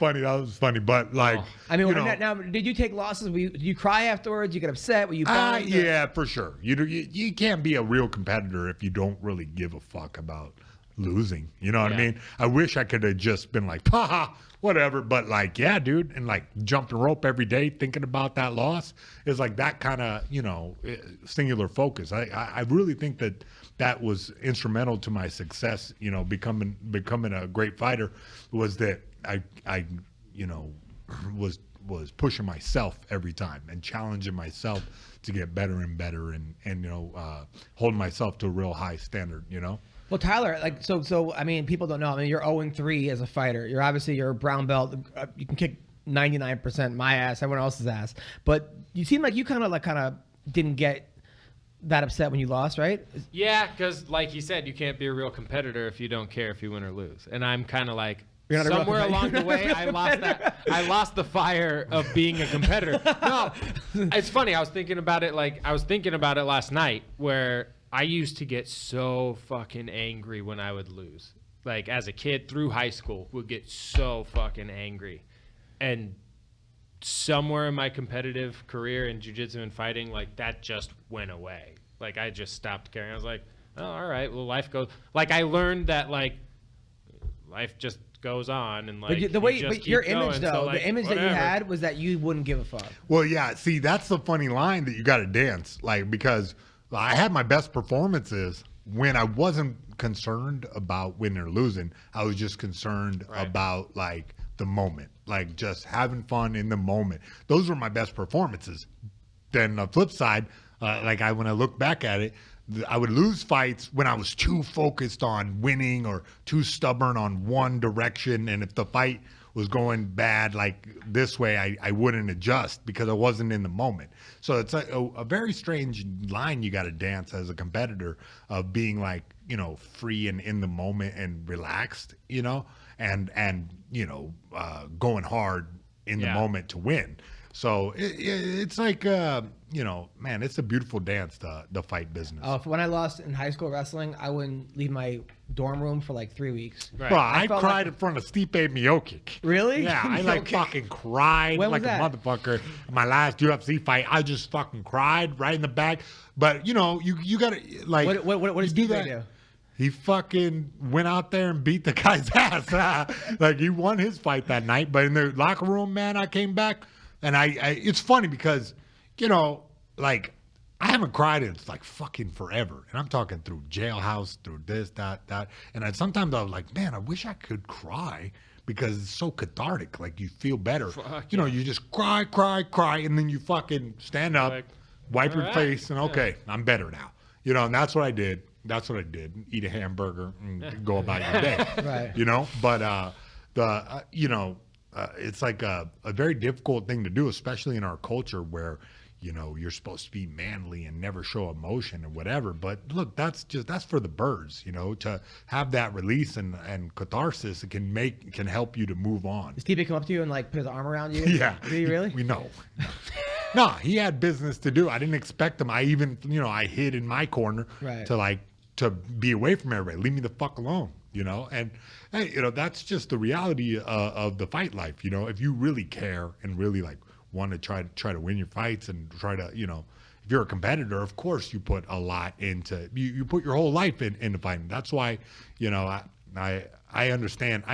funny. But like, I mean, you know, now, did you take losses? Did you cry afterwards? You get upset? Were you bummed? yeah, for sure. You can't be a real competitor if you don't really give a fuck about losing. You know what I mean? I wish I could have just been like, ha, whatever. But like, yeah, dude, and like jumping rope every day, thinking about that loss is like that kind of, singular focus. I really think that was instrumental to my success. Becoming a great fighter was that I was pushing myself every time and challenging myself to get better and better and holding myself to a real high standard. Well, Tyler, like so. I mean, people don't know. I mean, you're 0-3 as a fighter. You're a brown belt. You can kick 99% my ass, everyone else's ass. But you seem like you kind of didn't get that upset when you lost, right? Yeah, because like you said, you can't be a real competitor if you don't care if you win or lose. And I'm kind of like, You're not a real somewhere along the way, I lost that. I lost the fire of being a competitor. No, it's funny. I was thinking about it last night, where I used to get so fucking angry when I would lose. Like as a kid through high school, would get so fucking angry. And somewhere in my competitive career in jiu-jitsu and fighting, like that just went away. Like I just stopped caring. I was like, oh, all right, well, life goes. Like I learned that like life just goes on, and like But your image though, So, like, the image that you whatever. had was that you wouldn't give a fuck. Well, yeah. See, that's the funny line that you got to dance, like, because I had my best performances when I wasn't concerned about winning or losing. I was just concerned Right. about like the moment, like just having fun in the moment. Those were my best performances. Then the flip side, when I look back at it, I would lose fights when I was too focused on winning or too stubborn on one direction. And if the fight was going bad like this way, I wouldn't adjust because I wasn't in the moment. So it's a very strange line you got to dance as a competitor of being like, free and in the moment and relaxed, and going hard in the moment to win. So it's like, man, it's a beautiful dance, the fight business. When I lost in high school wrestling, I wouldn't leave my dorm room for like 3 weeks. Right. Bro, I felt cried like- in front of Stipe Miocic. Really? Yeah, I Okay. fucking cried When was like a that? motherfucker. My last UFC fight, I just fucking cried right in the back. But you gotta like. What does you Stipe do? He fucking went out there and beat the guy's ass. Like he won his fight that night. But in the locker room, man, I came back and I it's funny because, like I haven't cried in like fucking forever. And I'm talking through jailhouse, through this, that. And sometimes I was like, man, I wish I could cry because it's so cathartic. Like you feel better. You just cry. And then you fucking stand up, Like, wipe your all right. face and okay, I'm better now. And that's what I did. Eat a hamburger and go about your day. Right. But it's like a very difficult thing to do, especially in our culture where, you're supposed to be manly and never show emotion or whatever. But look, that's for the birds, to have that release and catharsis. It can help you to move on. Does Stipe come up to you and like put his arm around you? Yeah. Did he really? We know. No, he had business to do. I didn't expect him. I even, I hid in my corner Right. to be away from everybody. Leave me the fuck alone, And hey, that's just the reality of the fight life. If you really care and really like want to try to win your fights and try to, if you're a competitor, of course you put a lot into you put your whole life into fighting. That's why, I understand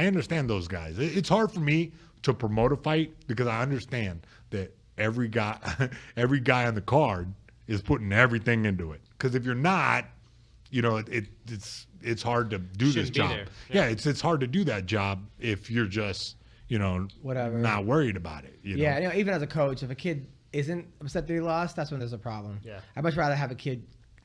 those guys. It's hard for me to promote a fight because I understand that every guy on the card is putting everything into it. Because if you're not, it's hard to do this Shouldn't be job. there. Yeah, it's hard to do that job if you're just Whatever. not worried about it. Yeah, even as a coach, if a kid isn't upset that he lost, that's when there's a problem. Yeah. I'd much rather have a kid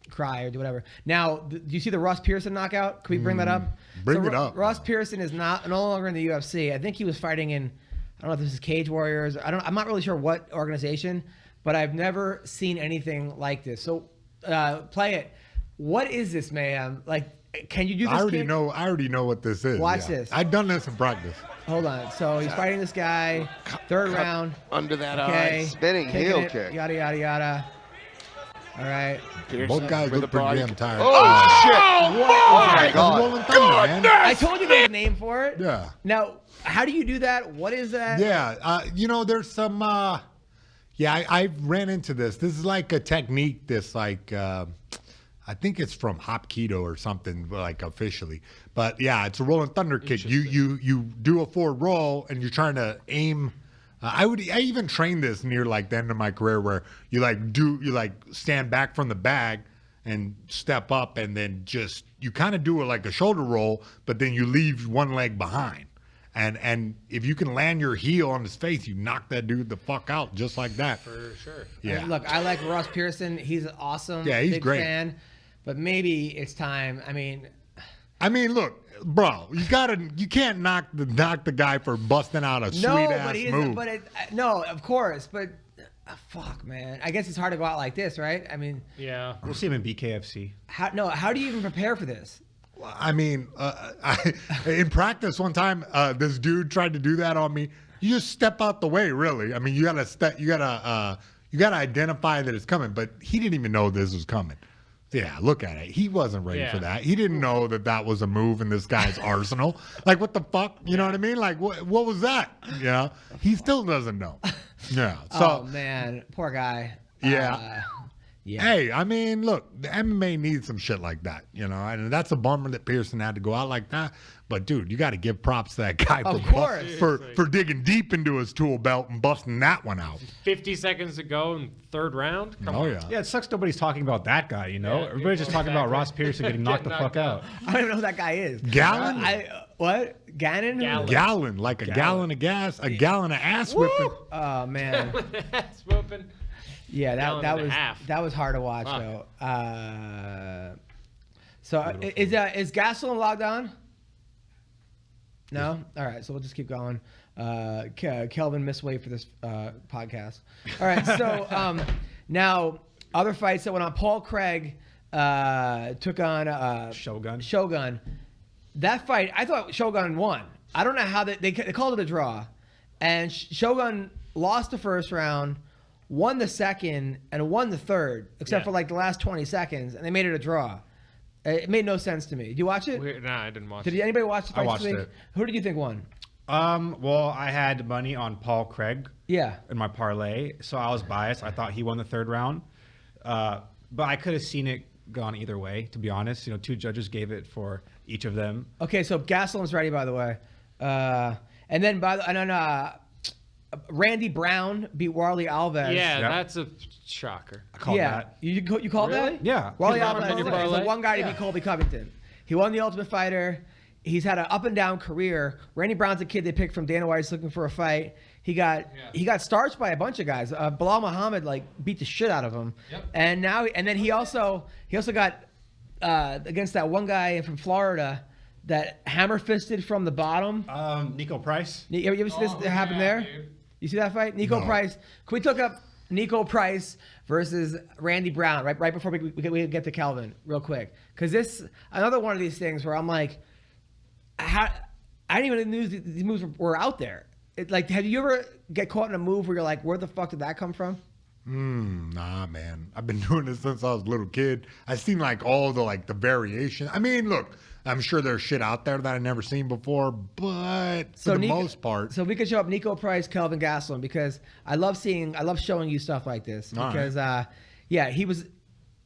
cry or do whatever. Now, do you see the Ross Pearson knockout? Can we bring that up? Bring it up. Ross Pearson is no longer in the UFC. I think he was fighting in, I don't know if this is Cage Warriors. I'm not really sure what organization, but I've never seen anything like this. So, play it. What is this, Mayhem? Like, can you do this? I already kick? know. I already know what this is. Watch this. I've done this in practice. Hold on. So he's fighting this guy. Third round. Under that Okay. eye. Spinning Kicking heel it, kick. Yada, yada, yada. All right. Pearson Both guys with look the pretty body- damn tired. Oh, shit. Oh, my That's God. Rolling Thunder, man. I told you there's a name for it. Yeah. Now, how do you do that? What is that? Yeah, there's some. I ran into this. This is like a technique. This like, I think it's from Hapkido or something like officially. But yeah, it's a rolling thunder kick. You do a forward roll and you're trying to aim. I even trained this near like the end of my career where you stand back from the bag and step up and then just you kind of do it like a shoulder roll, but then you leave one leg behind. And if you can land your heel on his face, you knock that dude the fuck out just like that. For sure. Yeah. And look, I like Ross Pearson. He's awesome. Yeah, he's big great. fan. But maybe it's time. I mean, Look, bro, you can't knock the guy for busting out a sweet ass move. No, of course. But fuck, man. I guess it's hard to go out like this, right? I mean, Yeah. We'll see him in BKFC. how do you even prepare for this? In practice one time, this dude tried to do that on me. You just step out the way, really. I mean, you gotta identify that it's coming, but he didn't even know this was coming. Yeah, look at it. He wasn't ready for that. He didn't know that was a move in this guy's arsenal. Like, what the fuck? You know what I mean? Like, what was that? Yeah, he still doesn't know. Yeah. So, Oh man, poor guy. Yeah. Yeah. Hey, I mean, look, the MMA needs some shit like that, you know, and that's a bummer that Pearson had to go out like that. But dude, you got to give props to that guy Of course. for digging deep into his tool belt and busting that one out. 50 seconds to go in third round. Come on. Yeah. Yeah, it sucks nobody's talking about that guy, you know? Yeah, Everybody's just talking about Ross Pearson getting knocked the fuck out. I don't even know who that guy is. Gallon? What? Gannon? Gallon, like a gallon of gas, a gallon of ass whipping. Oh man. That's whooping. Yeah, Gallon and a half. that was hard to watch Fuck. though. So is Gastelum logged on? No. All right, so we'll just keep going. Kelvin missed weight for this podcast. All right, so now other fights that went on. Paul Craig took on Shogun. That fight, I thought Shogun won. I don't know how they called it a draw, and Shogun lost the first round, won the second, and won the third, except for like the last 20 seconds, and they made it a draw. It made no sense to me. Did you watch it? Nah, I didn't watch Did it. anybody watch the fight? I watched it. Who did you think won? Well, I had money on Paul Craig Yeah. in my parlay, so I was biased. I thought he won the third round. But I could have seen it gone either way, to be honest. You know, 2 judges gave it for each of them. Okay, so Gastelum's ready, by the way. And then Randy Brown beat Warley Alves. Yeah, Yeah. that's a shocker. I called that. You called Really? that? Yeah. Warley He's not on Alves your is parlay? the one guy to beat Colby Covington. He won the Ultimate Fighter. He's had an up and down career. Randy Brown's a kid they picked from Dana White's looking for a fight. He got starched by a bunch of guys. Bilal Muhammad beat the shit out of him. Yep. And then he also got against that one guy from Florida that hammer fisted from the bottom. Nico Price. You ever see this happen there? Dude. You see that fight? Nico No. Price. Can we look up Nico Price versus Randy Brown right before we get to Kelvin real quick? Because this another one of these things where I'm like, I didn't even know these moves were out there. Have you ever get caught in a move where you're like, where the fuck did that come from? Nah, man. I've been doing this since I was a little kid. I've seen all the variation. I mean, look, I'm sure there's shit out there that I've never seen before, but for the most part. So we could show up Nico Price, Kelvin Gastelum, because I love showing you stuff like this. All Because he was.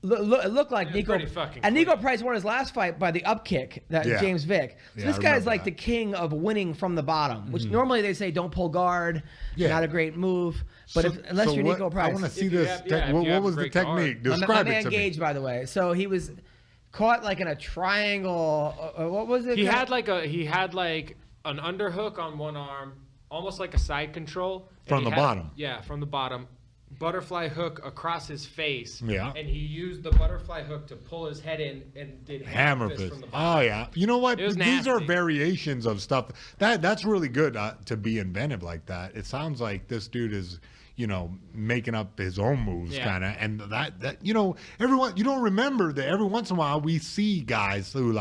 It looked like Nico. pretty fucking And Nico clean. Price won his last fight by the up kick that Yeah. James Vick. So Yeah, this I guy's remember like that. the king of winning from the bottom, which normally they say don't pull guard. Yeah. Not a great move. But unless you're Nico Price. I want to see If you this. have- yeah, if what you have was a the great guard. technique? My Describe man it to Gage, me. by the way. So he was caught in a triangle. What was it? He had an underhook on one arm, almost like a side control. and From he the had- bottom. Yeah, from the bottom. Butterfly hook across his face. Yeah. And he used the butterfly hook to pull his head in and did Hammer fist fist. from the bottom. Oh yeah. You know what? It was These are nasty. variations of stuff. That's really good to be inventive like that. It sounds like this dude is, making up his own moves Yeah. kind of, and that everyone you don't remember that every once in a while we see guys who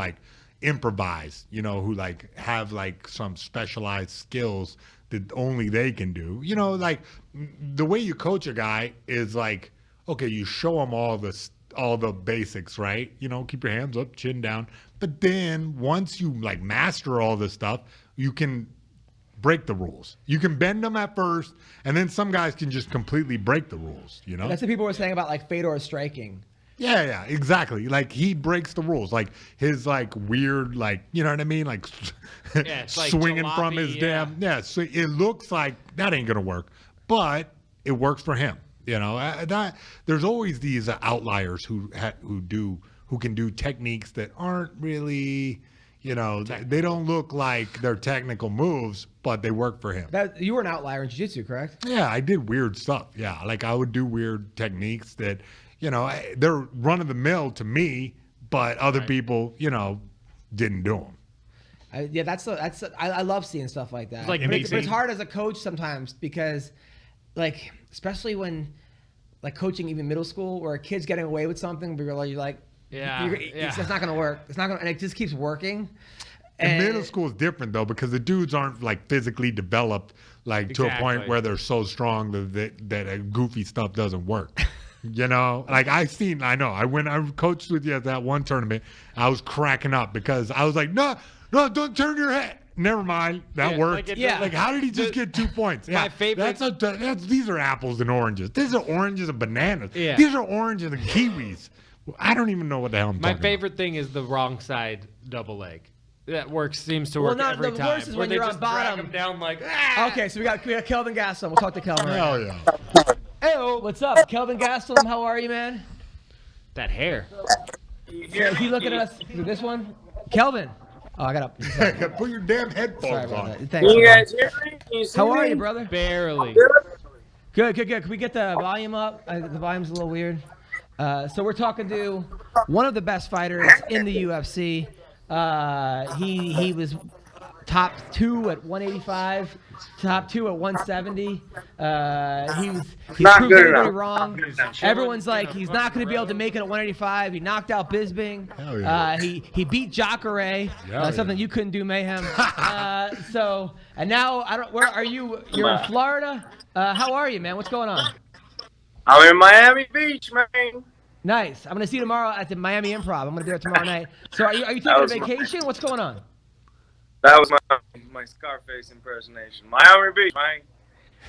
improvise, who have some specialized skills that only they can do. The way you coach a guy is okay, you show them all the basics, right? Keep your hands up, chin down. But then once you master all this stuff, you can break the rules. You can bend them at first, and then some guys can just completely break the rules, That's what people were saying about Fedor striking. Yeah, exactly. He breaks the rules. His weird, you know what I mean? it's like swinging from jalopy, his yeah. damn. Yeah, so it looks like that ain't gonna work, but it works for him. That there's always these outliers who can do techniques that aren't really, they don't look like they're technical moves, but they work for him. You were an outlier in jiu-jitsu, correct? Yeah, I did weird stuff. Yeah, I would do weird techniques that, they're run of the mill to me, but other people, didn't do them. I love seeing stuff like that. Like but mixing- it's hard as a coach sometimes because, especially when, coaching even middle school where a kid's getting away with something, but you're like, Yeah, it's not gonna work. It's not gonna, and it just keeps working. And middle school is different though because the dudes aren't physically developed to a point Exactly. where they're so strong that goofy stuff doesn't work. I know. I coached with you at that one tournament. I was cracking up because I was like, no, don't turn your head. Never mind. That Yeah, worked. like Yeah. Like, how did he just get 2 points? Yeah, My favorite- These are apples and oranges. These are oranges and bananas. Yeah. These are oranges and kiwis. I don't even know what the hell I'm My talking favorite thing is the wrong side double leg. That seems to work no, every the time. worst is where when they you're just on drag bottom. them down like. Ah! Okay, so we got Kelvin Gastelum. We'll talk to Kelvin. about. Right Hell yeah. Hey, what's up, Kelvin Gastelum? How are you, man? That hair. Is he looking at us through this one? Kelvin. Oh, I got to. Put your damn Sorry headphones about on. that. Thanks. Can you man. guys hear me? Can you see How are me? you, brother? Barely. Good. Can we get the volume up? The volume's a little weird. So we're talking to one of the best fighters in the UFC. He was top 2 at 185, top 2 at 170. He's Not proved good everybody enough. wrong. Everyone's like, he's not going to be able to make it at 185. He knocked out Bisping. Hell yeah. He beat Jacare, Yeah, something you couldn't do, Mayhem. And now where are you? You're in Florida. How are you, man? What's going on? I'm in Miami Beach, man. Nice. I'm gonna see you tomorrow at the Miami Improv. I'm gonna be there tomorrow night. So are you taking a was my- vacation? What's going on? That was my Scarface impersonation. Miami Beach, man.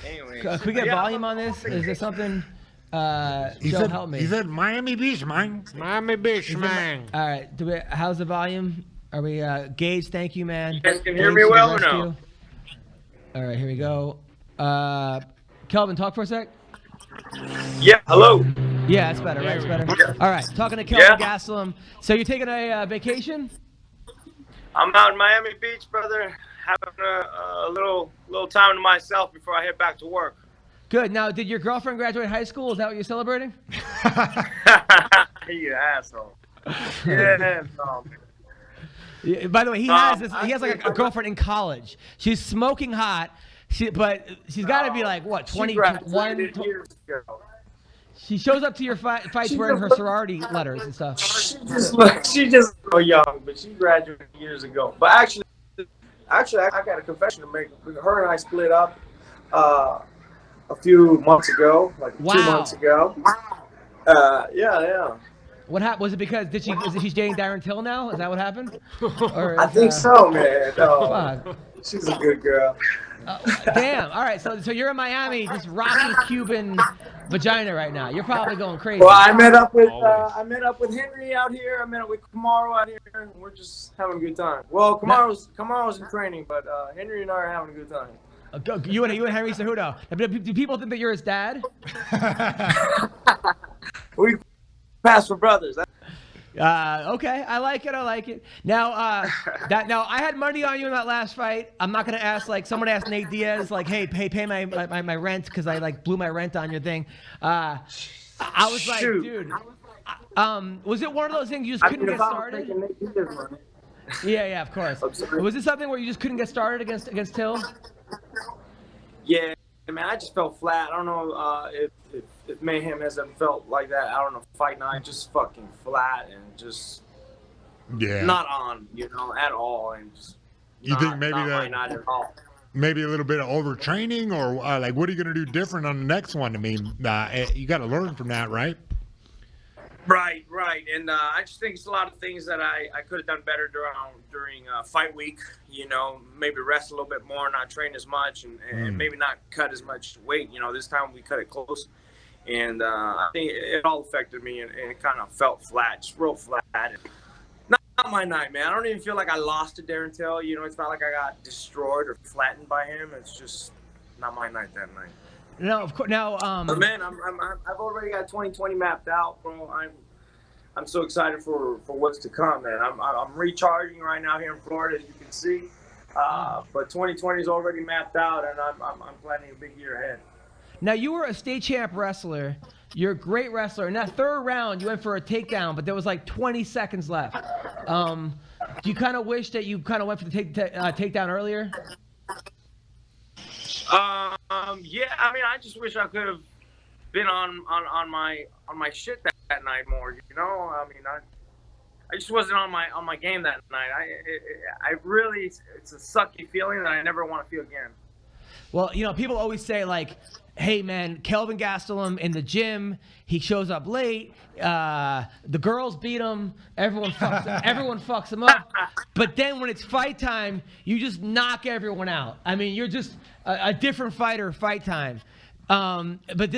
Anyway. Can we get volume on this? Is there something? Joe, help me. He said Miami Beach, man. Miami Beach, man. All right. How's the volume? Are we Gage? Thank you, man. You guys can hear Gage me to the well or rescue. no? All right, here we go. Kelvin, talk for a sec. Yeah, hello. Yeah, that's better. Right, There it's we better. All right, talking to Kelvin Yeah. Gastelum. So you're taking a vacation? I'm out in Miami Beach, brother. Having a little time to myself before I head back to work. Good. Now, did your girlfriend graduate high school? Is that what you're celebrating? You asshole. Yeah, no. Yeah, by the way, he has like a girlfriend in college. She's smoking hot, but she's got to be like what, She 21? graduated years ago. She shows up to your fights wearing her sorority letters and stuff. She just so young, but she graduated years ago. But actually, I got a confession to make. Her and I split up a few months ago, like 2 Wow. months ago. Yeah. What happened? Was it because she's dating Darren Till now? Is that what happened? Or I is, think so, man. No, Fuck. she's a good girl. Damn. All right. So you're in Miami, just rocking Cuban vagina right now. You're probably going crazy. Well, I met up with Henry out here. I met up with Kamaru out here, and we're just having a good time. Well, Kamaru's in training, but Henry and I are having a good time. You and Henry Cejudo. Do people think that you're his dad? We pass for brothers. Okay, I like it. Now, I had money on you in that last fight. I'm not gonna ask like someone asked Nate Diaz like, hey, pay my rent because I like blew my rent on your thing. I was like, Shoot. dude, was it one of those things you just couldn't get started? Yeah, of course. I'm sorry. Was it something where you just couldn't get started against Till? Yeah, man, I just felt flat. I don't know if Mayhem has ever felt like that. I don't know. Fight Night, just fucking flat and just not on, at all. And just You think maybe not that- my night at all. Maybe a little bit of overtraining, or like, what are you gonna do different on the next one? I mean, you got to learn from that, right? Right. And I just think it's a lot of things that I could have done better during fight week. Maybe rest a little bit more, not train as much, and maybe not cut as much weight. This time we cut it close. And I think it all affected me, and it kind of felt flat, just real flat. And not my night, man. I don't even feel like I lost to Darren Till. It's not like I got destroyed or flattened by him. It's just not my night that night. No, of course. Now, But man, I've already got 2020 mapped out, bro. I'm so excited for what's to come, man. I'm recharging right now here in Florida, as you can see. But 2020 is already mapped out, and I'm planning a big year ahead. Now, you were a state champ wrestler. You're a great wrestler. In that third round, you went for a takedown, but there was like 20 seconds left. Do you kind of wish that you kind of went for the takedown earlier? Yeah. I mean, I just wish I could have been on my shit that night more. I mean, I just wasn't on my game that night. I really, it's a sucky feeling that I never want to feel again. Well, people always say like, hey man, Kelvin Gastelum in the gym, he shows up late. The girls beat him. Everyone fucks him up. But then when it's fight time, you just knock everyone out. I mean, you're just a different fighter fight time. But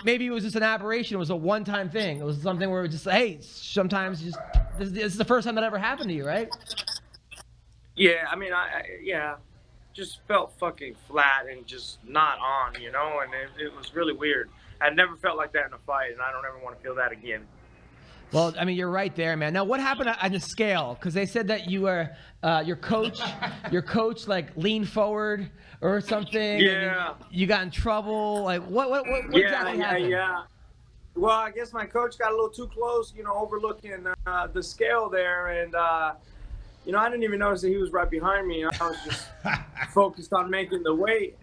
maybe it was just an aberration. It was a one-time thing. It was something where it was just, hey, sometimes this is the first time that ever happened to you, right? Yeah, I mean, just felt fucking flat and just not on, and it was really weird. I never felt like that in a fight, and I don't ever want to feel that again. Well, I mean, you're right there, man. Now, what happened on the scale? Because they said that you were your coach like leaned forward or something. Yeah. You got in trouble. Like what exactly happened? Yeah. Well, I guess my coach got a little too close, overlooking the scale there, and I didn't even notice that he was right behind me. I was just focused on making the weight.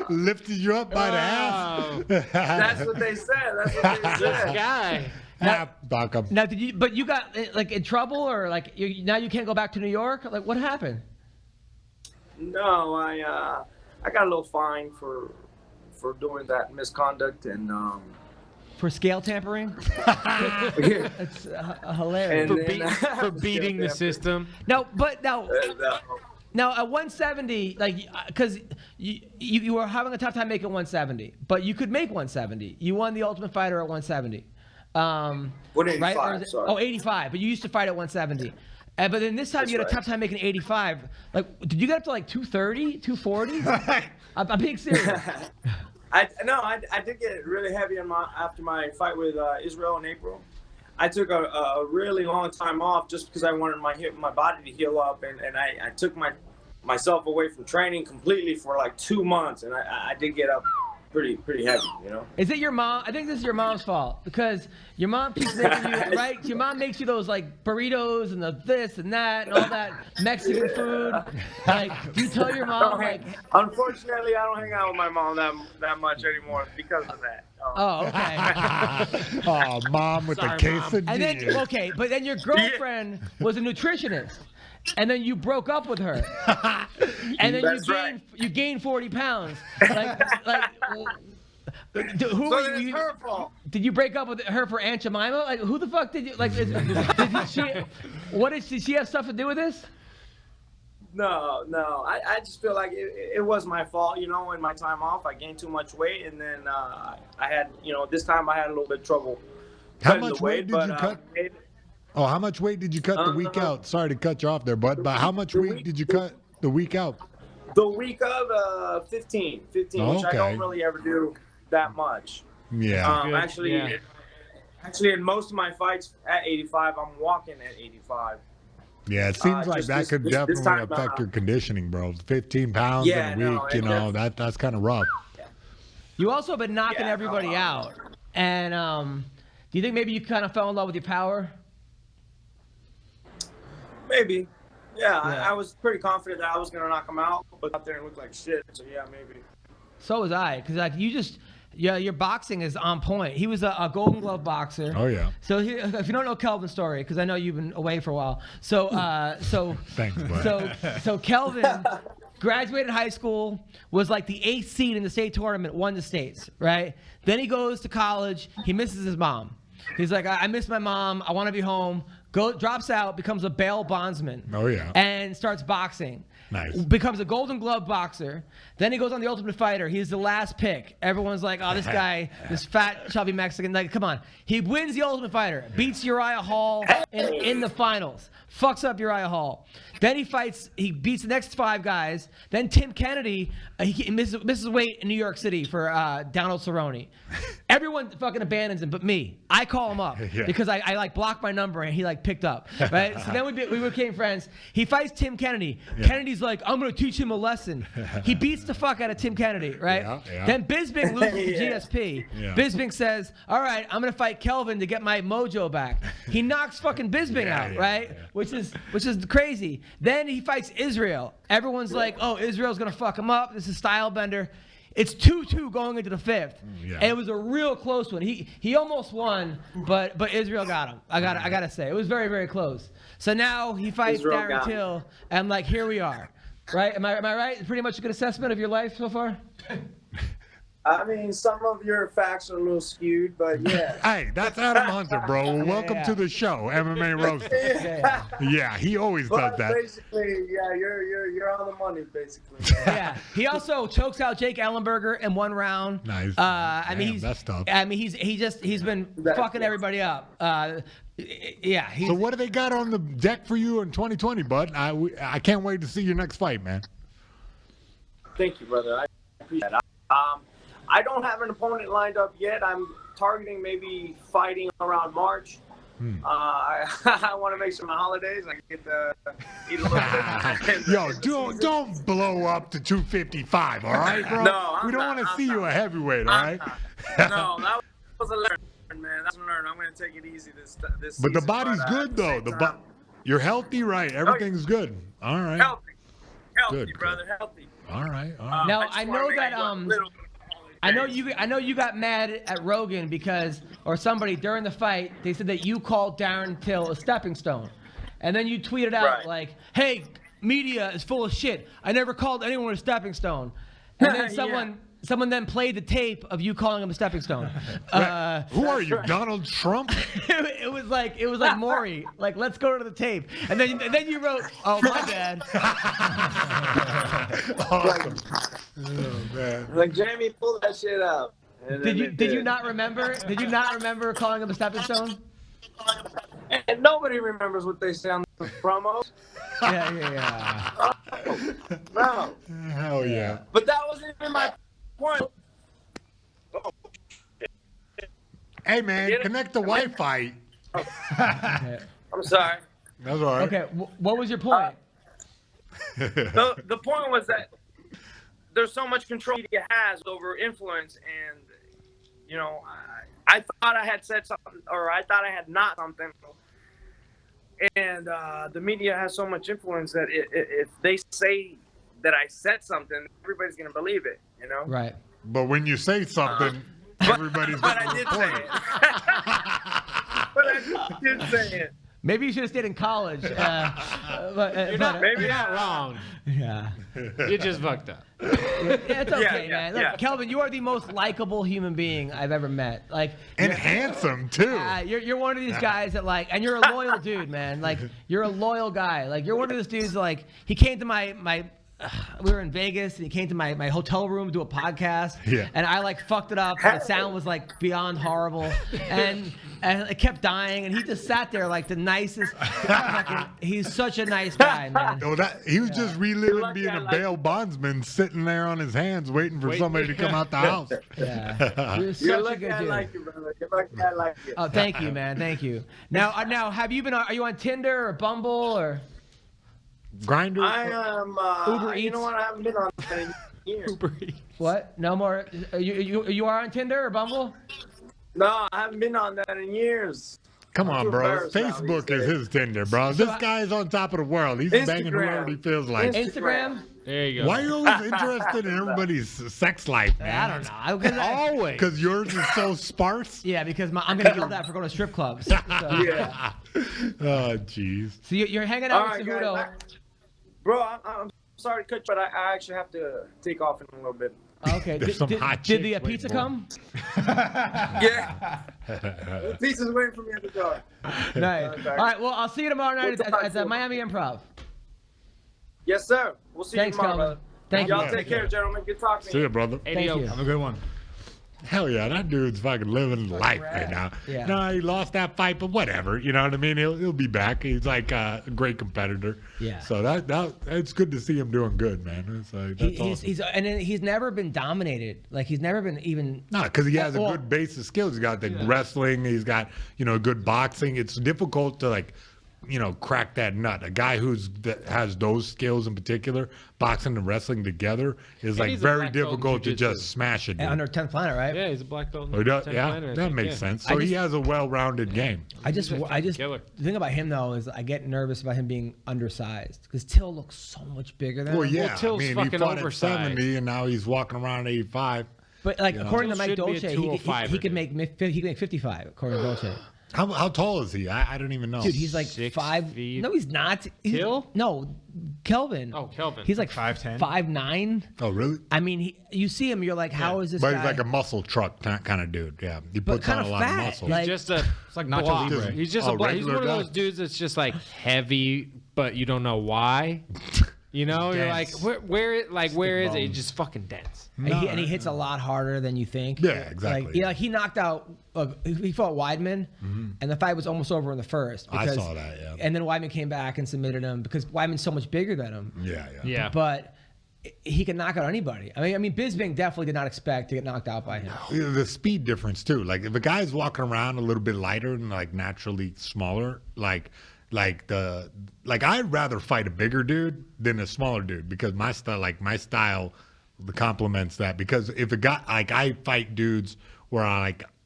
Lifted you up by the ass. That's what they said. This guy. Now, but you got like in trouble, or like now you can't go back to New York? Like, what happened? No, I got a little fine for doing that misconduct and for scale tampering. It's hilarious. For beating the system. Now at 170, like, because you were having a tough time making 170, but you could make 170. You won the Ultimate Fighter at 170. 185, right? sorry. 85, but you used to fight at 170. But then this time you had a tough time making 85. Like, did you get up to like 230, 240? I'm being serious. I did get really heavy after my fight with Israel in April. I took a really long time off just because I wanted my body to heal up, and I took myself away from training completely for like 2 months, and I did get up pretty heavy, Is it your mom? I think this is your mom's fault, because your mom keeps making you, right? Your mom makes you those like burritos and the this and that and all that Mexican food. Like, do you tell your mom? Unfortunately, I don't hang out with my mom that much anymore because of that. Oh, okay. Oh, mom with the quesadilla. And then, but then your girlfriend was a nutritionist, and then you broke up with her, and then you gained 40 pounds. Who were you? Her fault. Did you break up with her for Aunt Jemima? Like, who the fuck did you like? Did she have stuff to do with this? No. I just feel like it was my fault, in my time off. I gained too much weight, and then I had, this time I had a little bit of trouble. How much weight did you cut? Oh, how much weight did you cut the week out? Sorry to cut you off there, bud, but how much weight did you cut the week out? The week of 15, which I don't really ever do that much. Yeah. Actually, in most of my fights at 85, I'm walking at 85. Yeah, it seems like that could definitely affect your conditioning, bro. 15 pounds in a week, that's kind of rough. You also been knocking everybody out. And do you think maybe you kind of fell in love with your power? Maybe. Yeah. I was pretty confident that I was going to knock him out, but out there and look like shit. So, yeah, maybe. So was I, because like your boxing is on point. He was a Golden Glove boxer. Oh yeah. So if you don't know Kelvin's story, because I know you've been away for a while, so thanks, bud. So Kelvin graduated high school, was like the 8th seed in the state tournament, won the states, right? Then he goes to college. He misses his mom. He's like, I miss my mom. I want to be home. Drops out, becomes a bail bondsman. Oh yeah. And starts boxing. Nice. Becomes a Golden Glove boxer. Then he goes on The Ultimate Fighter. He's the last pick. Everyone's like, oh, this guy, this fat, chubby Mexican. Like, come on. He wins The Ultimate Fighter. Beats Uriah Hall in the finals. Fucks up Uriah Hall. Then he beats the next 5 guys. Then Tim Kennedy, he misses weight in New York City for Donald Cerrone. Everyone fucking abandons him but me. I call him up because I like blocked my number and he like picked up. Right? So then we became friends. He fights Tim Kennedy. Yeah. Kennedy's like, I'm going to teach him a lesson. He beats the fuck out of Tim Kennedy, right? Yeah. Then Bisping loses to GSP. Yeah. Bisping says, all right, I'm going to fight Kelvin to get my mojo back. He knocks fucking Bisping out, right? Yeah. Which is crazy. Then he fights Israel. Everyone's like, oh, Israel's going to fuck him up. This is style bender. It's 2-2 going into the 5th. Yeah. And it was a real close one. He almost won, but Israel got him. I gotta say. It was very, very close. So now he fights Darren Till, and like, here we are. Right? Am I right? Pretty much a good assessment of your life so far? I mean, some of your facts are a little skewed, but yeah. Hey, that's Adam Hunter, bro. Well, welcome to the show, MMA Roasted. Yeah, he always does But that. basically, yeah, you're on the money, basically. Yeah. He also chokes out Jake Ellenberger in 1 round. Nice. I mean, Damn, that's tough. I mean, he's been fucking everybody up. Yeah. So what do they got on the deck for you in 2020, bud? I can't wait to see your next fight, man. Thank you, brother. I appreciate that. I don't have an opponent lined up yet. I'm targeting maybe fighting around March. I want to make some holidays. I get to eat a little bit. Yo, don't blow up to 255, all right, bro? No, we don't want to see you a heavyweight, all right? No, that was a learn, man. That's a learn. I'm going to take it easy this But season, the body's good, though. You're healthy, right? Everything's good. All right. Healthy, Good, brother. Healthy. All right. All right. Now just I wanna know make that a little holiday. I know you got mad at Rogan because or somebody during the fight they said that you called Darren Till a stepping stone, and then you tweeted out Right. like, "Hey, media is full of shit. I never called anyone a stepping stone," and then Yeah. someone then played the tape of you calling him a stepping stone. Who are you, Donald Trump? it was like Maury, like let's go to the tape, and then you wrote, "Oh my bad." Awesome. Oh, man. Like Jamie, pull that shit out. And then it Did you not remember? Did you not remember calling him a stepping stone? And nobody remembers what they say on the promos. Yeah. No. Hell yeah. But that wasn't even my point. Hey, man, connect the Wi-Fi. I'm sorry. That's all right. Okay, what was your point? The point was that there's so much control media has over influence, and you know, I thought I had said something, or I thought I had not something, and the media has so much influence that if they say that I said something, everybody's gonna believe it, you know. Right. But when you say something, everybody's But going I to did report say it. it. But I did say it. Maybe you should have stayed in college. You're not wrong. Yeah. You just fucked up. It's okay, Yeah, man. Look, yeah. Kelvin, you are the most likable human being I've ever met. Like, And handsome, too. you're one of these guys that like, and you're a loyal dude, man. Like, you're a loyal guy. Like, you're one of those dudes. Like, he came to my. We were in Vegas, and he came to my hotel room to do a podcast. Yeah. And I like fucked it up. The sound was like beyond horrible, and it kept dying. And he just sat there like the nicest. He's such a nice guy, man. Oh, he was just reliving You're lucky being I a like bail bondsman sitting there on his hands waiting for somebody to come out the house. Yeah. You're such You're a lucky good I dude. like you, brother. You're lucky I like you. Oh, thank you, man. Thank you. Now, have you been? Are you on Tinder or Bumble or? Grinder? I am. Uber You Eats. know what? I haven't been on that in years. What? No more. You are on Tinder or Bumble? No, I haven't been on that in years. Come on, too bro. embarrassed now Facebook these is days. his Tinder, bro. This guy is on top of the world. He's banging whoever he feels like. Instagram? There you go. Why are you always interested in everybody's sex life, man? I don't know. Always. Because yours is so sparse? Yeah, because I'm gonna yell that for going to strip clubs. So, Yeah. Oh, jeez. so you're hanging All out right, with Cejudo. guys. Bro, I'm sorry to cut you, but I actually have to take off in a little bit. Okay. There's some hot did the chicks pizza waiting come? Yeah. The pizza's waiting for me at the door. Nice. Okay. All right. Well, I'll see you tomorrow night We'll talk at the soon. Miami Improv. Yes, sir. We'll see Thanks, you tomorrow, Kelvin. brother. Thank you. Y'all take care, gentlemen. Good talking to See you. ya, brother. Thank you. Have a good one. Hell yeah, that dude's fucking living life right now. Yeah. No, he lost that fight, but whatever. You know what I mean? He'll be back. He's like a great competitor. Yeah. So that it's good to see him doing good, man. It's like, that's awesome. He's never been dominated. Like he's never been even. No, because he has a Well- good base of skills. He's got the wrestling. He's got good boxing. It's difficult to crack that nut. A guy that has those skills in particular, boxing and wrestling together, is like he's a very black belt in difficult to jiu-jitsu. just smash it. dude. Under 10th planet, right? Yeah, he's a black belt. Oh, he does? 10th Yeah, planet, I that think, makes yeah. sense. So he has a well-rounded game. I just killer. the thing about him though is I get nervous about him being undersized because Till looks so much bigger than Well, him. yeah. Till's I mean, he fucking fought oversized. at 70, and now he's walking around 85. But like according to Till Mike should be a Dolce, 205 he could dude. make 55 according to Dolce. How tall is he? I don't even know. Dude, he's like 6 5. feet. No, he's not. Kill? No, Kelvin. Oh, Kelvin. He's like 5'10". 5'9". Oh, really? I mean, you see him, you're like, how is this But guy? he's like a muscle truck kind of dude. Yeah, he puts on kinda a lot fat, of muscle. like- He's just a. It's like Nacho block. Libre. He's just a block. He's regular one of guy. those dudes that's just like heavy, but you don't know why. You know, you're like, Dense. where is it? He's bones. just fucking dense. And he hits a lot harder than you think. Yeah, exactly. Like he knocked out. He fought Weidman, and the fight was almost over in the first. I Because, saw that, yeah. And then Weidman came back and submitted him because Weidman's so much bigger than him. Yeah. But he can knock out anybody. I mean, Bisping definitely did not expect to get knocked out by him. The speed difference too. Like if a guy's walking around a little bit lighter and like naturally smaller, I'd rather fight a bigger dude than a smaller dude because my style complements that. Because if a guy I fight dudes where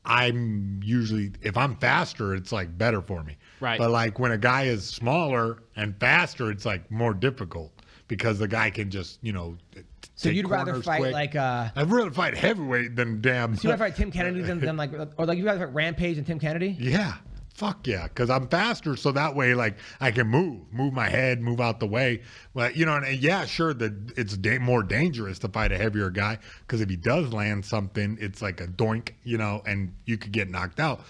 I'm usually, if I'm faster, it's like better for me. Right. But like when a guy is smaller and faster, it's like more difficult because the guy can just So take you'd rather corners fight quick. like I'd rather fight heavyweight than damn. So you'd rather fight Tim Kennedy than like, or like you'd rather fight Rampage than Tim Kennedy? Yeah. Fuck yeah. Because I'm faster. So that way, like, I can move my head, move out the way. Well, and yeah, sure, that it's more dangerous to fight a heavier guy. Because if he does land something, it's like a doink, and you could get knocked out.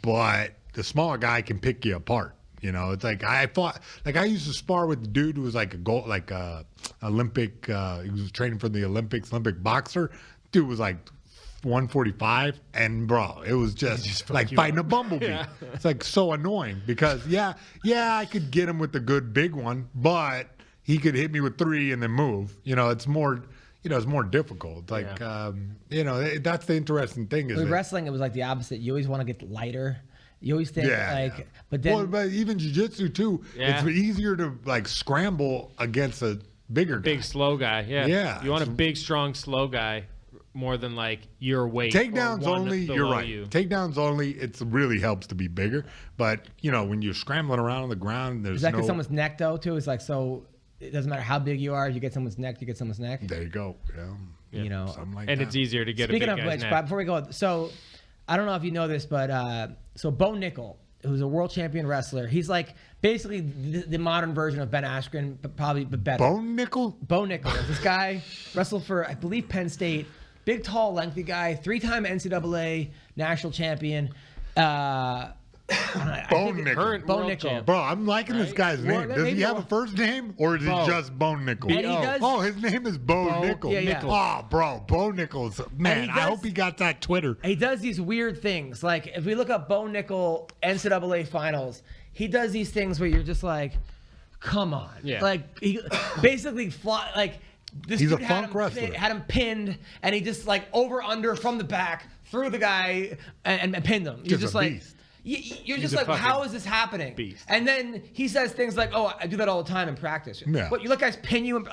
But the smaller guy can pick you apart. It's like I used to spar with the dude who was like Olympic, he was training for the Olympics, Olympic boxer. Dude was like 145, and bro, it was just like fighting a bumblebee. Yeah. It's like so annoying because yeah, I could get him with the good big one, but he could hit me with 3 and then move. It's more. It's more difficult. Like, that's the interesting thing. Is With wrestling, it was like the opposite. You always want to get lighter. You always think but then. Well, but even jiu-jitsu too, it's easier to like scramble against a bigger guy. Big slow guy. Yeah. Yeah. You want a big, strong, slow guy more than like your weight. Takedowns or one only. below You're right. you. Takedowns only. It really helps to be bigger. But when you're scrambling around on the ground, there's Is that because someone's neck though too? It's like so. It doesn't matter how big you are. If you get someone's neck, you get someone's neck. There you go. Yeah. Something like And that. it's easier to get Speaking a of big which, guy's neck. but before we go, so I don't know if you know this, but so Bo Nickel, who's a world champion wrestler, he's like basically the modern version of Ben Askren, but probably better. Bone nickel. Bo Nickel. This guy wrestled for, I believe, Penn State. Big, tall, lengthy guy. 3-time NCAA national champion. Bone nickel. Current Bo world Nickel. champ. Bro, I'm liking this guy's Well, name. Does he maybe have a we'll- first name or is Bo. it just Bone Nickel? And he does- Oh, his name is Bo Nickel. yeah, yeah. Oh, bro, Bo Nickel's man. he I does- hope he got that Twitter. He does these weird things. Like if we look up Bo Nickel NCAA finals, he does these things where you're just like, come on. Yeah. Like he basically this He's a dude had funk him wrestler. had him pinned, and he just like over under from the back threw the guy and pinned him. You're Just just a like. beast. You're He's just a like, fucking how is this happening? beast. And then he says things like, "Oh, I do that all the time in practice." Yeah. But you let guys pin you,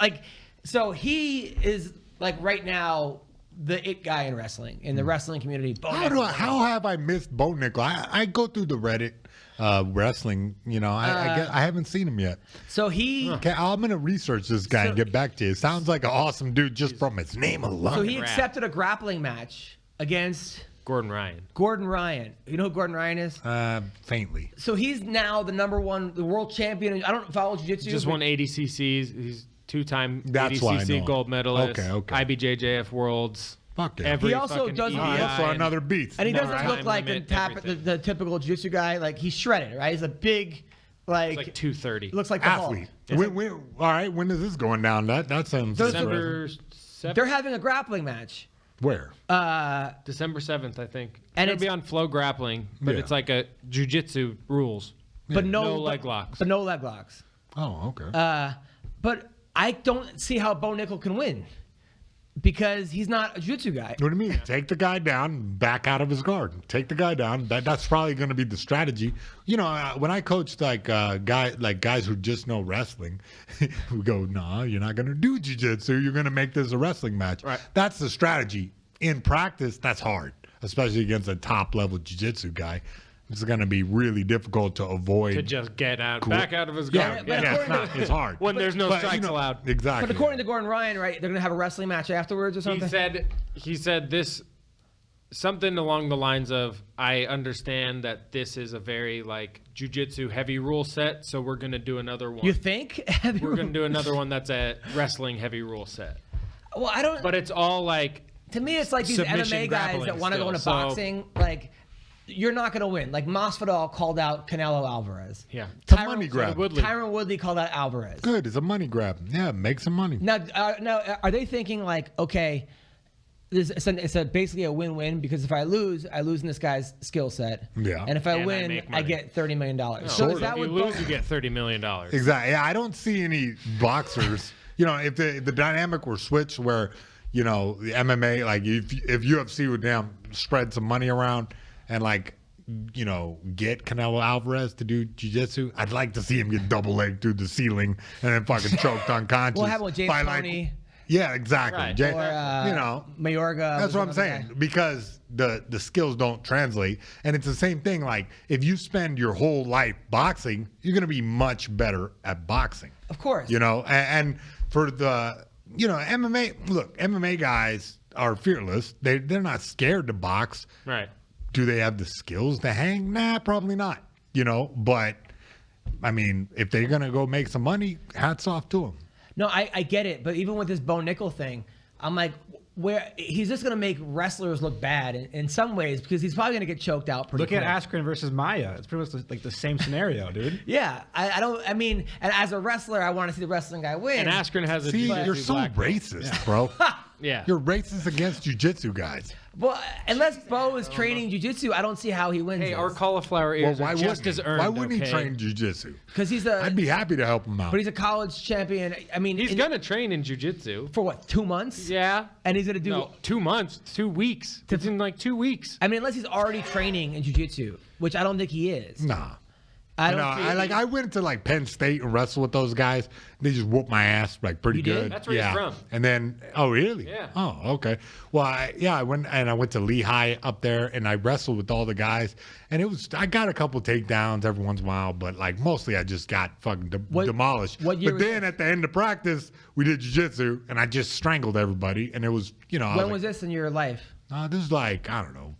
so he is like right now the it guy in wrestling, in the wrestling community. How have I missed Bo Nickel? I go through the Reddit wrestling. I haven't seen him yet. So he. Okay, I'm gonna research this guy and get back to you. Sounds like an awesome dude just from his name alone. So he Rap. accepted a grappling match against Gordon Ryan. Gordon Ryan. You know who Gordon Ryan is? Faintly. So he's now the world champion. I don't follow jiu-jitsu. Just but- won ADCCs. He's 2-time That's why I know ADCC him. gold medalist. Okay. IBJJF Worlds. Fuck yeah. Every He also fucking does- EDI Also and- another beat. And he No doesn't time look like limit, the everything. the typical jiu-jitsu guy. Like he's shredded, right? He's a big, It's like 230. looks like the Athlete. Hulk. All right, when is this going down? That sounds December interesting. 7th. They're having a grappling match. Where? December 7th, I think. It's And going to it's- be on Flow Grappling, but Yeah. it's like a jiu-jitsu rules. But No leg locks. But no leg locks. Oh, okay. But I don't see how Bo Nickel can win because he's not a jiu-jitsu guy. What do you mean? Take the guy down, back out of his guard. Take the guy down. That's probably going to be the strategy. When I coached guys who just know wrestling, who go, "Nah, you're not going to do jiu-jitsu. You're going to make this a wrestling match." Right. That's the strategy. In practice, that's hard, especially against a top-level jiu-jitsu guy. It's going to be really difficult to avoid. To just get out, back out of his yeah, guard. but yeah, according it's hard. When there's no But, strikes allowed. Exactly. But according to Gordon Ryan, right, they're going to have a wrestling match afterwards or something? He said this something along the lines of, I understand that this is a very like jiu-jitsu heavy rule set, so we're gonna do another one. You think? We're gonna do another one that's a wrestling heavy rule set. Well, I don't. But it's all like, to me, it's like these submission MMA guys grappling that want to go into still, so- boxing. Like, you're not going to win. Like, Masvidal called out Canelo Alvarez. yeah. It's a money grab. Woodley. Tyron Woodley called out Alvarez. Good. It's a money grab. Yeah, make some money. Now, are they thinking like, okay, it's basically a win-win because if I lose in this guy's skill set. Yeah. And if I And I win, make I money. get $30 million. So Sort is of. that If you what lose, you get $30 million. Exactly. Yeah, I don't see any boxers. If the dynamic were switched where, the MMA, like if UFC would spread some money around and like, get Canelo Alvarez to do jiu-jitsu, I'd like to see him get double legged through the ceiling and then fucking choked unconscious. We'll have with James Toney. Yeah, exactly. Right. Or, Mayorga. That's what I'm saying. Because the skills don't translate. And it's the same thing. Like, if you spend your whole life boxing, you're going to be much better at boxing. Of course. And for the, MMA, look, MMA guys are fearless. They're not scared to box. Right. Do they have the skills to hang? Nah, probably not. But, I mean, if they're going to go make some money, hats off to them. No, I get it. But even with this Bo Nickel thing, I'm like, where he's just going to make wrestlers look bad in some ways because he's probably going to get choked out pretty Look quick. at Askren versus Maya. It's pretty much like the same scenario, dude. Yeah. And as a wrestler, I want to see the wrestling guy win. And Askren has a See, jiu-jitsu you're so black belt. racist, bro. Yeah. You're racist against jiu-jitsu guys. Well, unless Bo is training jiu-jitsu, I don't see how he wins. Hey, our cauliflower ears are just as earned. Why wouldn't okay? he train jiu-jitsu? because I'd be happy to help him out. but he's a college champion. I mean, He's gonna train in jiu-jitsu. for what, 2 months? Yeah. And he's gonna do. No, 2 months, 2 weeks. It's in like 2 weeks. I mean, unless he's already training in jiu-jitsu, which I don't think he is. Nah. I don't. I went to like Penn State and wrestled with those guys. They just whooped my ass like pretty You did? good. That's where he's from. And then, oh really? Yeah. Oh, okay. Well, I went to Lehigh up there and I wrestled with all the guys. And I got a couple takedowns every once in a while, but like mostly I just got fucking demolished. What year but was then at the end of practice, we did jiu-jitsu and I just strangled everybody. And it was, When was this in your life? this is like, I don't know,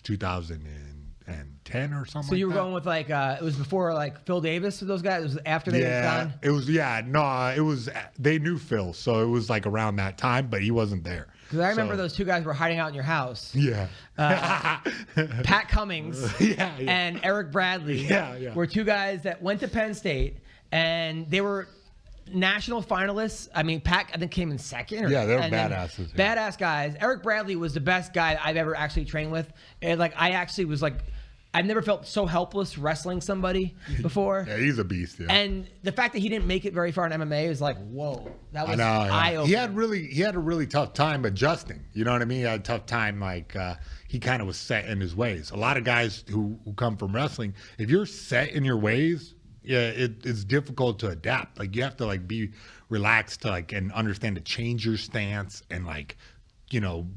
2010 or something. So you were like that. going with like it was before like Phil Davis with those guys. It was after they were gone. It was they knew Phil, so it was like around that time, but he wasn't there. Because I remember So- those two guys were hiding out in your house. Yeah. Pat Cummings Yeah. and Eric Bradley Yeah. were two guys that went to Penn State and they were national finalists. I mean, Pat I think came in second. Yeah, they were and then badasses, yeah. Badass guys. Eric Bradley was the best guy I've ever actually trained with. And like I actually was like, I've never felt so helpless wrestling somebody before. Yeah, he's a beast. Yeah. And the fact that he didn't make it very far in MMA is like, whoa, that was eye-opening. He had a really tough time adjusting. You know what I mean? He had a tough time. Like he kind of was set in his ways. A lot of guys who come from wrestling, if you're set in your ways, it's difficult to adapt. Like you have to like be relaxed to like and understand to change your stance and like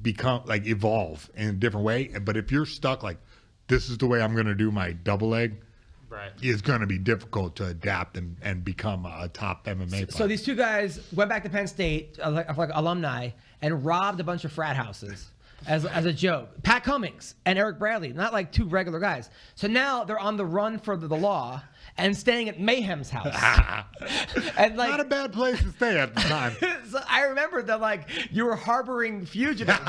become like evolve in a different way. But if you're stuck like this is the way I'm going to do my double leg, Right. it's going to be difficult to adapt and become a top MMA fighter. So these two guys went back to Penn State, like alumni, and robbed a bunch of frat houses as a joke. Pat Cummings and Eric Bradley, not like two regular guys. So now they're on the run for the law and staying at Mayhem's house. And like, not a bad place to stay at the time. so I remember that like you were harboring fugitives.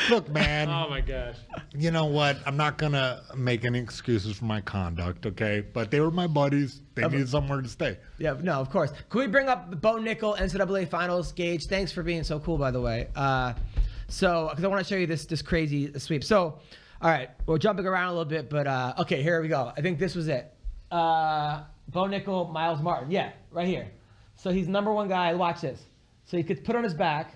Look, man. Oh my gosh. You know what? I'm not gonna make any excuses for my conduct, okay? But they were my buddies. They needed somewhere to stay. Yeah, no, of course. Could we bring up the Bo Nickel NCAA Finals, Gage? Thanks for being so cool, by the way. So, because I want to show you this crazy sweep. So, all right, we're jumping around a little bit, but okay, here we go. I think this was it. Bo Nickel, Miles Martin. Yeah, right here. So he's number one guy. Watch this. So he could put on his back.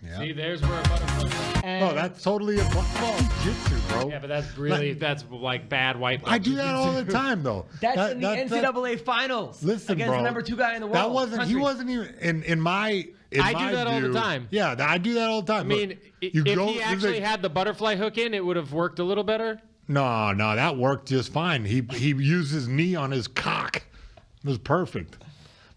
Yeah. See, there's where a butterfly. And Oh, that's totally a jiu-jitsu, bro. Yeah, but that's like bad white belt. I do that all the time, though. that's in the NCAA Finals. Listen, against bro. the number two guy in the world. That wasn't. He country. wasn't even in my. I do that all the time. Yeah, I do that all the time. I mean, if he actually had the butterfly hook in, it would have worked a little better. No, that worked just fine. He used his knee on his cock. It was perfect.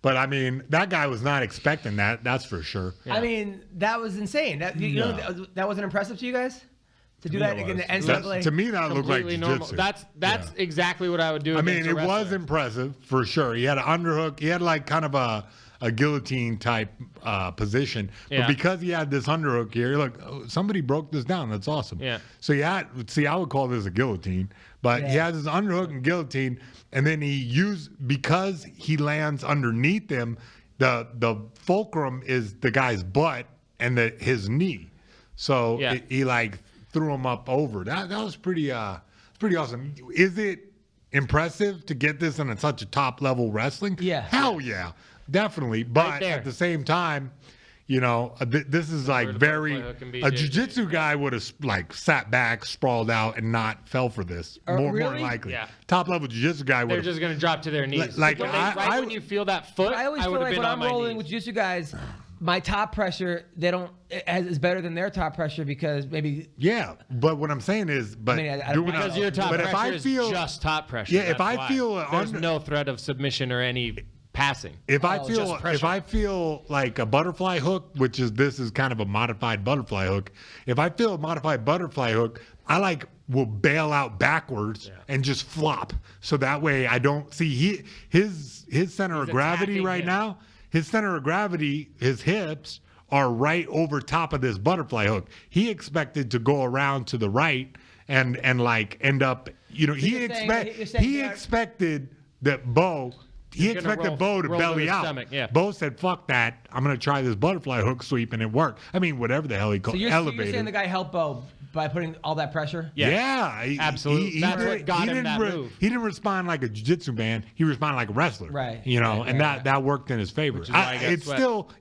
But I mean, that guy was not expecting that. That's for sure. Yeah. I mean, that was insane. That you know, that wasn't impressive to you guys to do that again. To me, that looked like jiu-jitsu. That's exactly what I would do. I mean, it was impressive for sure. He had an underhook. He had like kind of a guillotine type position, but because he had this underhook here, look, somebody broke this down. That's awesome. Yeah. So I would call this a guillotine, but he has his underhook and guillotine, and then because he lands underneath him, the fulcrum is the guy's butt and his knee. So he like threw him up over. That was pretty awesome. Is it impressive to get this in such a top level wrestling? Yeah. Hell yeah. Definitely, but at the same time, you know, this is like a jiu-jitsu guy would have like sat back, sprawled out, and not fell for this. More likely, top level jiu-jitsu guy would. They're just gonna drop to their knees. When you feel that foot, I always feel like when I'm rolling with jiu-jitsu guys, my top pressure is better than their top pressure because maybe. Yeah, but what I'm saying is, because your top pressure is just top pressure. Yeah, if I feel there's no threat of submission or any passing. If I feel like a butterfly hook, this is kind of a modified butterfly hook. If I feel a modified butterfly hook, I will bail out backwards and just flop. So that way I don't see his center of gravity right now. His center of gravity, his hips are right over top of this butterfly hook. He expected to go around to the right and like end up, you know, he expected that Bo. He expected Bo to belly out. Bo said, "Fuck that! I'm gonna try this butterfly hook sweep," and it worked. I mean, whatever the hell he called elevated. So you're saying the guy helped Bo by putting all that pressure? Yeah, absolutely. That's what got him that move. He didn't respond like a jiu-jitsu man. He responded like a wrestler. Right. You know, that worked in his favor.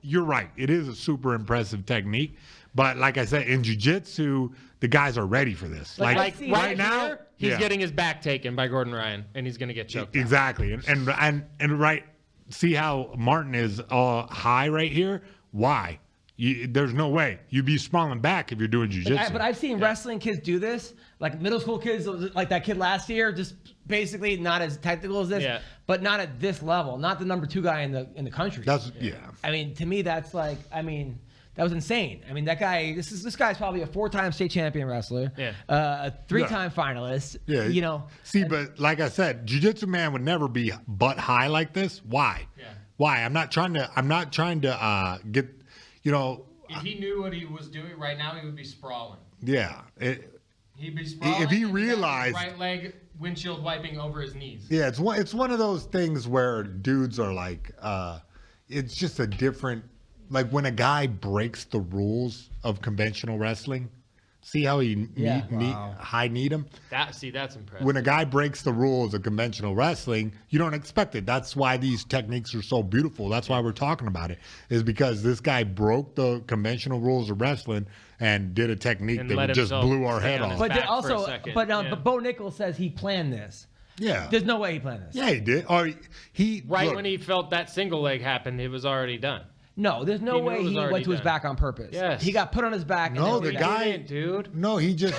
You're right. It is a super impressive technique, but like I said, in jiu-jitsu, the guys are ready for this. Like right now, he's getting his back taken by Gordon Ryan, and he's going to get choked. Exactly, and right. See how Martin is high right here? Why? There's no way you'd be sprawling back if you're doing jiu-jitsu. But I've seen wrestling kids do this, like middle school kids, like that kid last year, just basically not as technical as this, but not at this level. Not the number 2 guy in the country. I mean, to me, that's like, I mean. That was insane. I mean, that guy. This guy's probably a 4-time state champion wrestler. A 3-time finalist. Yeah. You know. See, but like I said, jiu-jitsu man would never be butt high like this. Why? Yeah. Why? I'm not trying to get. You know. If he knew what he was doing right now, he would be sprawling. Yeah. He'd be sprawling. If he realized. Right leg windshield wiping over his knees. Yeah, it's one of those things where dudes are like, it's just a different. Like when a guy breaks the rules of conventional wrestling, see how he high kneed him? That's impressive. When a guy breaks the rules of conventional wrestling, you don't expect it. That's why these techniques are so beautiful. That's why we're talking about it, is because this guy broke the conventional rules of wrestling and did a technique that just blew our head off. But Bo Nickel says he planned this. Yeah. There's no way he planned this. Yeah, he did. Or when he felt that single leg happen, it was already done. No, there's no way he went to his back on purpose. Yes. He got put on his back. No, the guy, dude. No, he just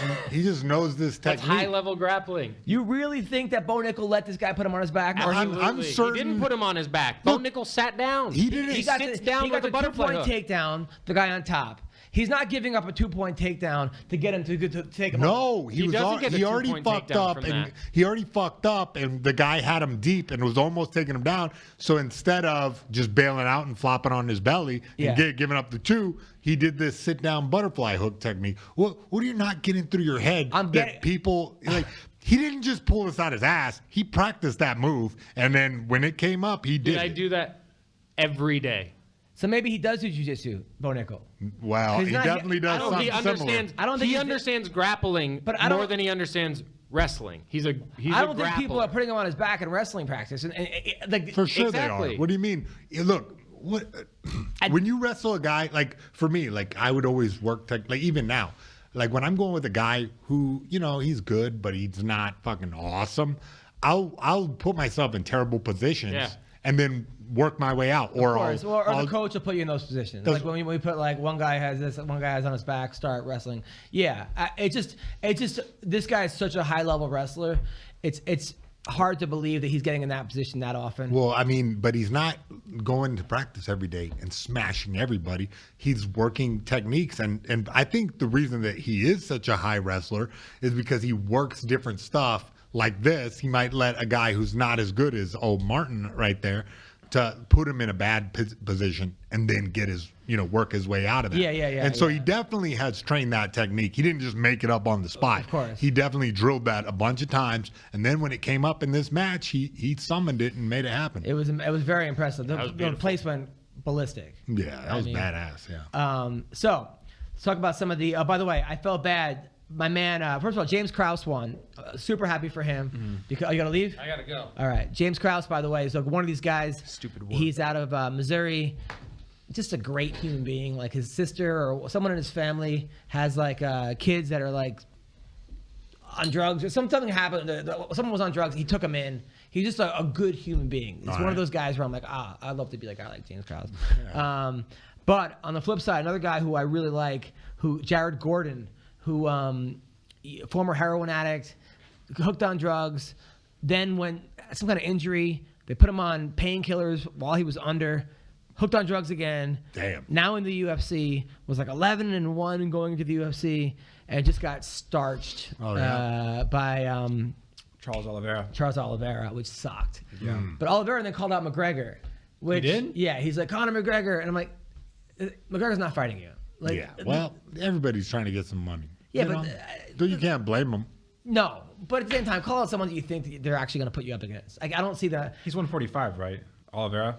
knows this technique. That's high-level grappling. You really think that Bo Nickel let this guy put him on his back? Absolutely. I'm certain. He didn't put him on his back. Bo Nickel sat down. He didn't. He sits down with the butterfly hook. 2-point takedown, the guy on top. He's not giving up a 2-point takedown to get him to take him. No, he already fucked up, and the guy had him deep and was almost taking him down. So instead of just bailing out and flopping on his belly and giving up the 2, he did this sit-down butterfly hook technique. What are you not getting through your head that people like? He didn't just pull this out his ass. He practiced that move, and then when it came up, he did. I do that every day. So maybe he does do jiu-jitsu, Bo Nickel. Well, he definitely does something similar. I don't think he understands grappling more than he understands wrestling. I don't think people are putting him on his back in wrestling practice. For sure they are. What do you mean? Look, when you wrestle a guy, like for me, like I would always work, like even now, like when I'm going with a guy who, you know, he's good, but he's not fucking awesome, I'll put myself in terrible positions and then work my way out. Or the coach will put you in those positions. Like when we put like one guy has this, one guy has on his back, start wrestling. Yeah, it's just this guy is such a high level wrestler. It's hard to believe that he's getting in that position that often. Well, I mean, but he's not going to practice every day and smashing everybody. He's working techniques. And I think the reason that he is such a high wrestler is because he works different stuff like this. He might let a guy who's not as good as old Martin right there to put him in a bad position and then get his, work his way out of that. Yeah. And so he definitely has trained that technique. He didn't just make it up on the spot. Of course. He definitely drilled that a bunch of times. And then when it came up in this match, he summoned it and made it happen. It was very impressive. The place went ballistic. Yeah, that was badass, yeah. So let's talk about some of the, by the way, I felt bad. My man, first of all, James Krause won. Super happy for him. You got to leave? I gotta go. All right. James Krause, by the way, is like one of these guys. Stupid word. He's out of Missouri. Just a great human being. Like his sister or someone in his family has like kids that are like on drugs or something happened. Someone was on drugs. He took them in. He's just a good human being. He's one of those guys where I'm like, I'd love to be like a guy like James Krause. Yeah. But on the flip side, another guy who I really like, Jared Gordon, who former heroin addict, hooked on drugs, then went some kind of injury. They put him on painkillers while he was under, hooked on drugs again. Damn. Now in the UFC, was like 11-1 going into the UFC, and just got starched by Charles Oliveira, which sucked. Yeah. But Oliveira then called out McGregor. Which, he did? Yeah, he's like, Conor McGregor. And I'm like, McGregor's not fighting you. Like, yeah, well, everybody's trying to get some money. Yeah, you can't blame them. No, but at the same time, call out someone that you think they're actually going to put you up against. Like, I don't see that. He's 145, right? Oliveira?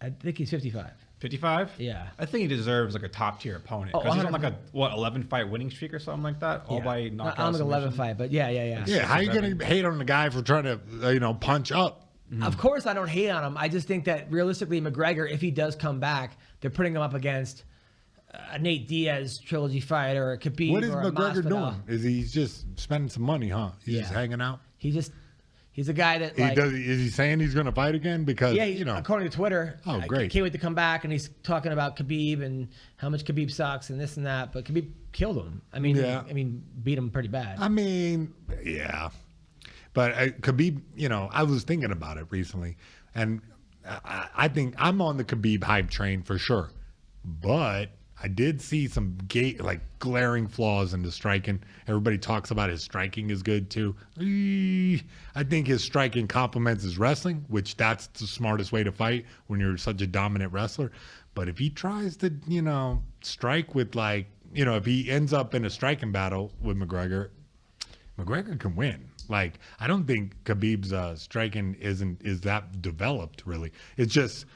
I think he's 55. 55? Yeah. I think he deserves like a top tier opponent. Because he's on like a 11 fight winning streak or something like that? All by knockout. Not on like 11 fight, but yeah. Yeah, how are you going to hate on the guy for trying to, punch up? Of course I don't hate on him. I just think that realistically, McGregor, if he does come back, they're putting him up against a Nate Diaz trilogy fight or a Khabib. What is or a McGregor Masvidal. doing? Is he's just spending some money, huh? He's just hanging out? He's a guy that like... Is he saying he's going to fight again? Because, according to Twitter. Oh, great. I can't wait to come back, and he's talking about Khabib and how much Khabib sucks and this and that. But Khabib killed him. I mean, beat him pretty bad. I mean, yeah. But Khabib, I was thinking about it recently, and I think I'm on the Khabib hype train for sure. But I did see some glaring flaws in the striking. Everybody talks about his striking is good too. I think his striking complements his wrestling, which that's the smartest way to fight when you're such a dominant wrestler. But if he tries to, strike with if he ends up in a striking battle with McGregor can win. Like, I don't think Khabib's striking is that developed really. It's just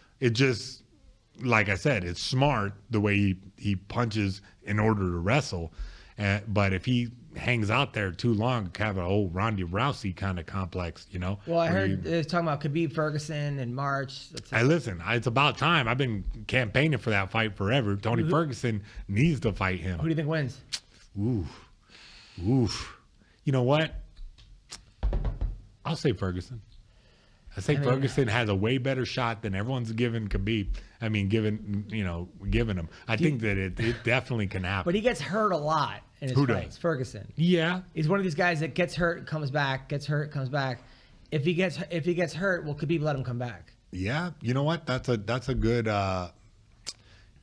like I said, it's smart the way he punches in order to wrestle. But if he hangs out there too long, have an old Ronda Rousey kind of complex, Well, I heard they was talking about Khabib Ferguson in March. Listen, it's about time. I've been campaigning for that fight forever. Tony Ferguson needs to fight him. Who do you think wins? Oof. You know what? I'll say Ferguson. Ferguson has a way better shot than everyone's giving Khabib. I mean, giving him. I think that it definitely can happen. But he gets hurt a lot in his fights. Does? Ferguson. Yeah. He's one of these guys that gets hurt, comes back, gets hurt, comes back. If he gets hurt, will Khabib let him come back? Yeah. You know what? That's a good. I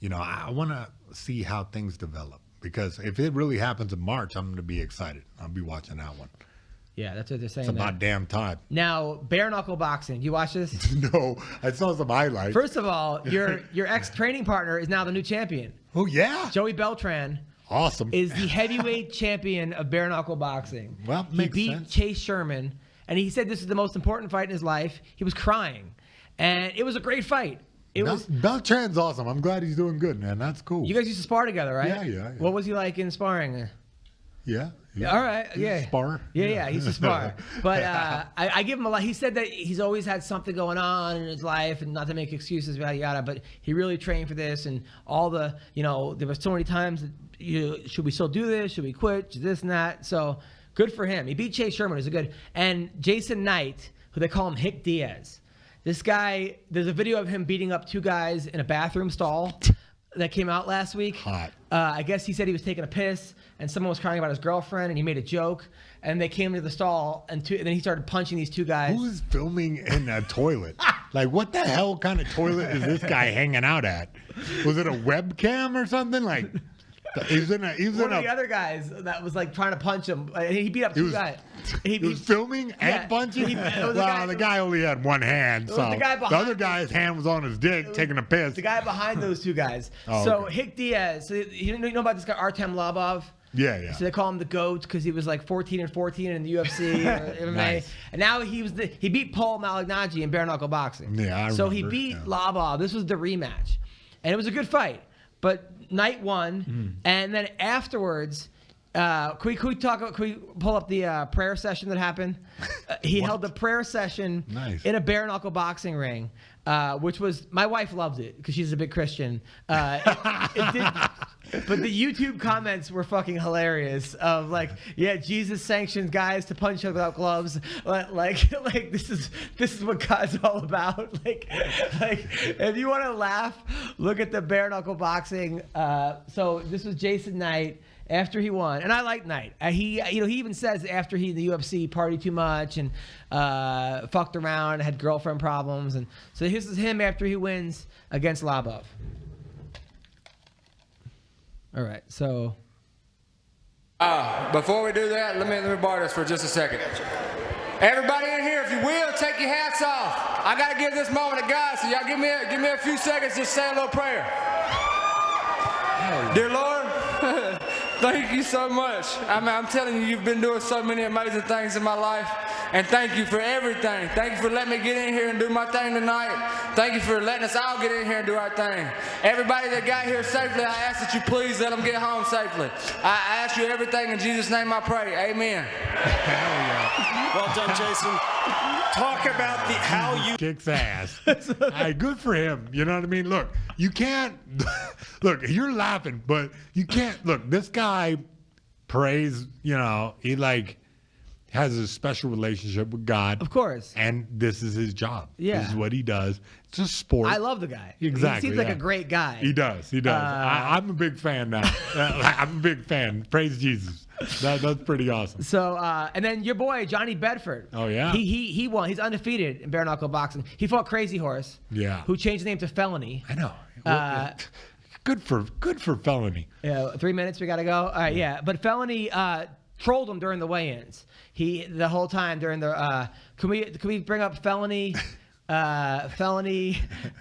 want to see how things develop, because if it really happens in March, I'm going to be excited. I'll be watching that one. Yeah, that's what they're saying. It's about damn time. Now, Bare-Knuckle Boxing. You watch this? No, I saw some highlights. First of all, your ex-training partner is now the new champion. Oh, yeah? Joey Beltran. Awesome. Is the heavyweight champion of Bare-Knuckle Boxing. Well, he beat Chase Sherman, and he said this is the most important fight in his life. He was crying, and it was a great fight. Beltran's awesome. I'm glad he's doing good, man. That's cool. You guys used to spar together, right? Yeah. What was he like in sparring? Yeah. All right. Yeah. Spar. Yeah. He's a spar. But I give him a lot. He said that he's always had something going on in his life, and not to make excuses, yada yada. But he really trained for this, and all the, there was so many times that, should we still do this? Should we quit? This and that. So good for him. He beat Chase Sherman. It was good. And Jason Knight, who they call him Hick Diaz. This guy, there's a video of him beating up two guys in a bathroom stall. that came out last week. Hot. I guess he said he was taking a piss, and someone was crying about his girlfriend, and he made a joke. And they came to the stall, and then he started punching these two guys. Who's filming in a toilet? Like, what the hell kind of toilet is this guy hanging out at? Was it a webcam or something? Like, he was in a. One of the other guys that was like trying to punch him. He beat up two guys. He was filming and punching. The guy only had one hand, so the other guy's hand was on his dick, taking a piss. The guy behind those two guys. So Hick Diaz. So you know about this guy Artem Labov? Yeah. So they call him the GOAT because he was like 14-14 in the UFC or MMA. Nice. And now he beat Paul Malignaggi in bare-knuckle boxing. Yeah, I So remember, he beat Labov. This was the rematch. And it was a good fight. But Knight won. And then afterwards, can we pull up the prayer session that happened? He held a prayer session in a bare-knuckle boxing ring, which was, my wife loved it because she's a big Christian. It did. But the YouTube comments were fucking hilarious. Of like, yeah, Jesus sanctions guys to punch without gloves. Like this is what God's all about. Like if you want to laugh, look at the bare-knuckle boxing. So this was Jason Knight after he won, and I like Knight. He even says after he in the UFC partied too much and fucked around, had girlfriend problems, and so this is him after he wins against Labov. All right, so. Before we do that, let me borrow this for just a second. Everybody in here, if you will, take your hats off. I gotta give this moment to God, so y'all give me a few seconds, just say a little prayer. Dear Lord, thank you so much. I'm telling you, you've been doing so many amazing things in my life. And thank you for everything. Thank you for letting me get in here and do my thing tonight. Thank you for letting us all get in here and do our thing. Everybody that got here safely, I ask that you please let them get home safely. I ask you everything in Jesus' name I pray. Amen. Well done, Jason. Talk about how you kicks ass. Hey, good for him. You know what I mean? Look, you can't. Look, you're laughing, but you can't. Look, this guy prays. You know, he has a special relationship with God. Of course. And this is his job. Yeah. This is what he does. It's a sport. I love the guy. Exactly. He seems like a great guy. He does. I'm a big fan now. I'm a big fan. Praise Jesus. That's pretty awesome. So, and then your boy, Johnny Bedford. Oh, yeah? He won. He's undefeated in bare-knuckle boxing. He fought Crazy Horse. Yeah. Who changed the name to Felony. I know. Good for Felony. Yeah, 3 minutes, we got to go. All right, yeah. But Felony trolled him during the weigh-ins. The whole time during the can we bring up Felony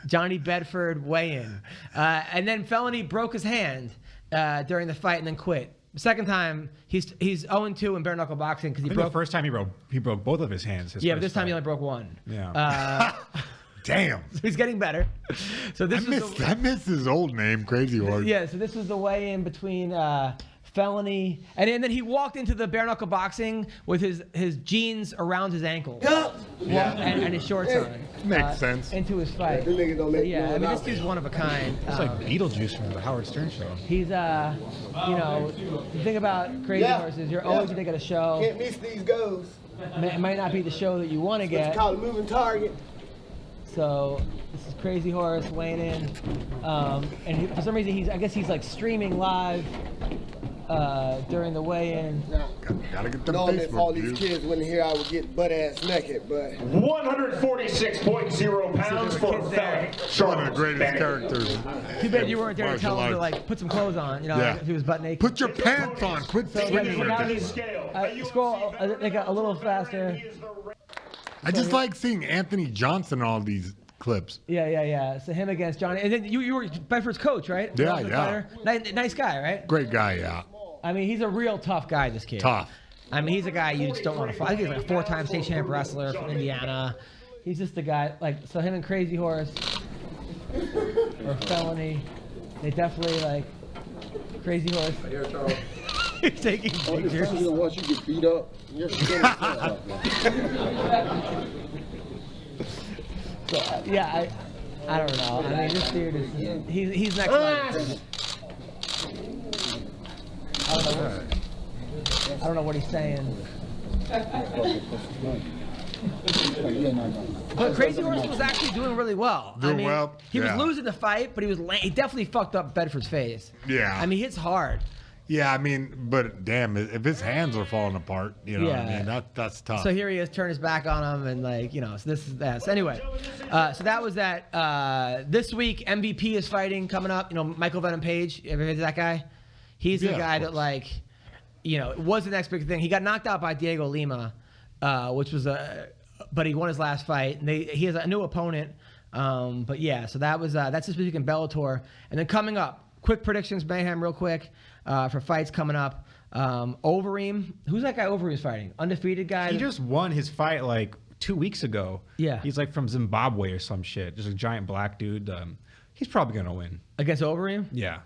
Johnny Bedford weigh-in, and then Felony broke his hand during the fight and then quit. The second time he's 0-2 in bare-knuckle boxing because The first time he broke both of his hands. But this time he only broke one. Yeah. Damn. So he's getting better. So I miss his old name, Crazy Horse. Yeah. So this was the weigh-in between. Felony, and then he walked into the bare-knuckle boxing with his jeans around his ankles, and his shorts on. Makes sense. Into his fight. Yeah, I mean, this dude's one of a kind. It's like Beetlejuice from the Howard Stern show. He's the thing about Crazy Horses, you're always gonna get a show. Can't miss these goes. It might not be the show that you want to get. It's called a moving target. So this is Crazy Horse weighing in, and for some reason he's like streaming live. During the weigh-in. Gotta get the Knowing Facebook if all these views. kids went here, I would get butt-ass naked, but... 146.0 pounds for One of the greatest characters. Too bad you weren't there to tell him to Martial put some clothes on, Yeah. if he was butt naked. Put your pants on. Quit singing. Scroll a little faster. I just like seeing Anthony Johnson in all these clips. Yeah. So him against Johnny. And then you were Bedford's coach, right? Yeah. Nice guy, right? Great guy, yeah. I mean, he's a real tough guy, this kid. Tough. I mean, he's a guy you just don't want to fight. I think he's like a 4-time state champ wrestler from Indiana. He's just a guy, so him and Crazy Horse or Felony, they definitely Crazy Horse. He's taking pictures. Once you get beat up, you're skin up, So, I don't know. I mean, this dude is he's next level. I don't know what he's saying. But Crazy Horse was actually doing really well. Doing well, He yeah. was losing the fight, but he definitely fucked up Bedford's face. Yeah. I mean, he hits hard. Yeah, I mean, but damn, if his hands are falling apart, you know what I mean? That's tough. So here he is, turned his back on him, and like, you know, so this is that. So anyway, so that was that. This week, MVP is fighting coming up. You know, Michael Venom Page. Ever heard of that guy? He's the guy that, like, you know, it was the next big thing. He got knocked out by Diego Lima, which was but he won his last fight. And he has a new opponent. But yeah, so that was that's this week in Bellator, and then coming up, quick predictions, Mayhem, real quick. For fights coming up. Overeem. Who's that guy Overeem's fighting? Undefeated guy? He just won his fight like 2 weeks ago. Yeah. He's like from Zimbabwe or some shit. Just a giant black dude. He's probably gonna win. Against Overeem? Yeah.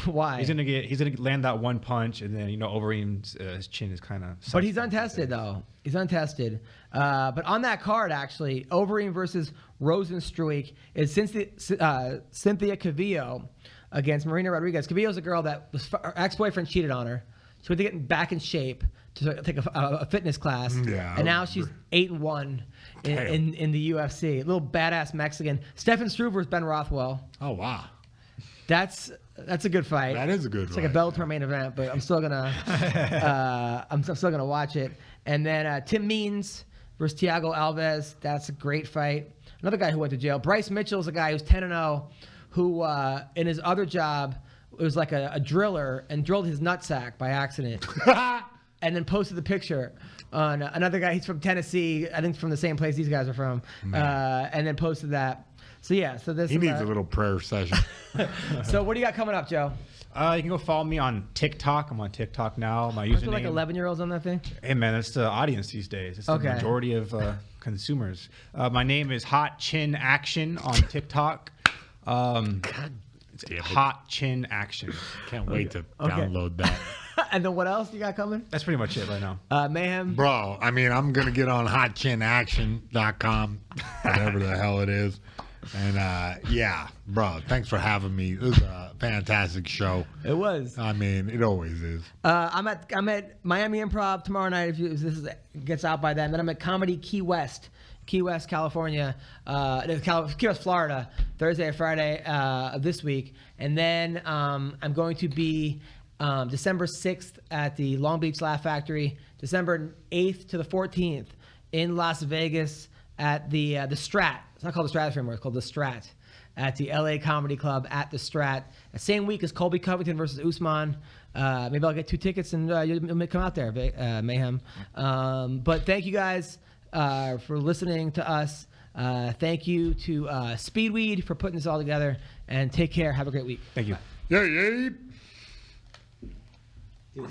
Why? He's gonna land that one punch, and then, you know, Overeem's his chin is kind of. But he's untested though. He's untested. But on that card, actually, Overeem versus Rozenstruik is Cynthia Cavillo against Marina Rodriguez. Cavillo's a girl that her ex-boyfriend cheated on her. She went to get back in shape to take a fitness class. Yeah. And now she's 8-1 in the UFC. A little badass Mexican. Stefan Struver's Ben Rothwell. Oh wow. That's a good fight. That is a good fight. It's fight. like a Bellator main event, but I'm still gonna I'm still gonna watch it. And then Tim Means versus Thiago Alves. That's a great fight. Another guy who went to jail. Bryce Mitchell's a guy who's 10-0, who in his other job was like a driller and drilled his nutsack by accident. And then posted the picture on another guy. He's from Tennessee. I think from the same place these guys are from. And then posted that. So yeah, so this. He needs a little prayer session. So what do you got coming up, Joe? You can go follow me on TikTok. I'm on TikTok now. My Aren't username. there like 11-year-olds on that thing? Hey man, that's the audience these days. It's the majority of consumers. My name is Hot Chin Action on TikTok. It's Hot Chin Action. Can't wait to download that. And then what else you got coming? That's pretty much it right now. Mayhem. Bro, I mean, I'm going to get on hotchinaction.com, whatever the hell it is. And yeah, bro, thanks for having me. It was a fantastic show. It was. I mean, it always is. I'm at Miami Improv tomorrow night if this gets out by then. Then I'm at Comedy Key West, California, Key West, Florida, Thursday and Friday of this week. And then I'm going to be December 6th at the Long Beach Laugh Factory, December 8th to the 14th in Las Vegas at the Strat. It's not called the Stratosphere anymore. It's called the Strat at the LA Comedy Club at the Strat. The same week as Colby Covington versus Usman. Maybe I'll get 2 tickets and you'll come out there, Mayhem. But thank you guys for listening to us. Thank you to Speedweed for putting this all together. And take care. Have a great week. Thank you. Yeah.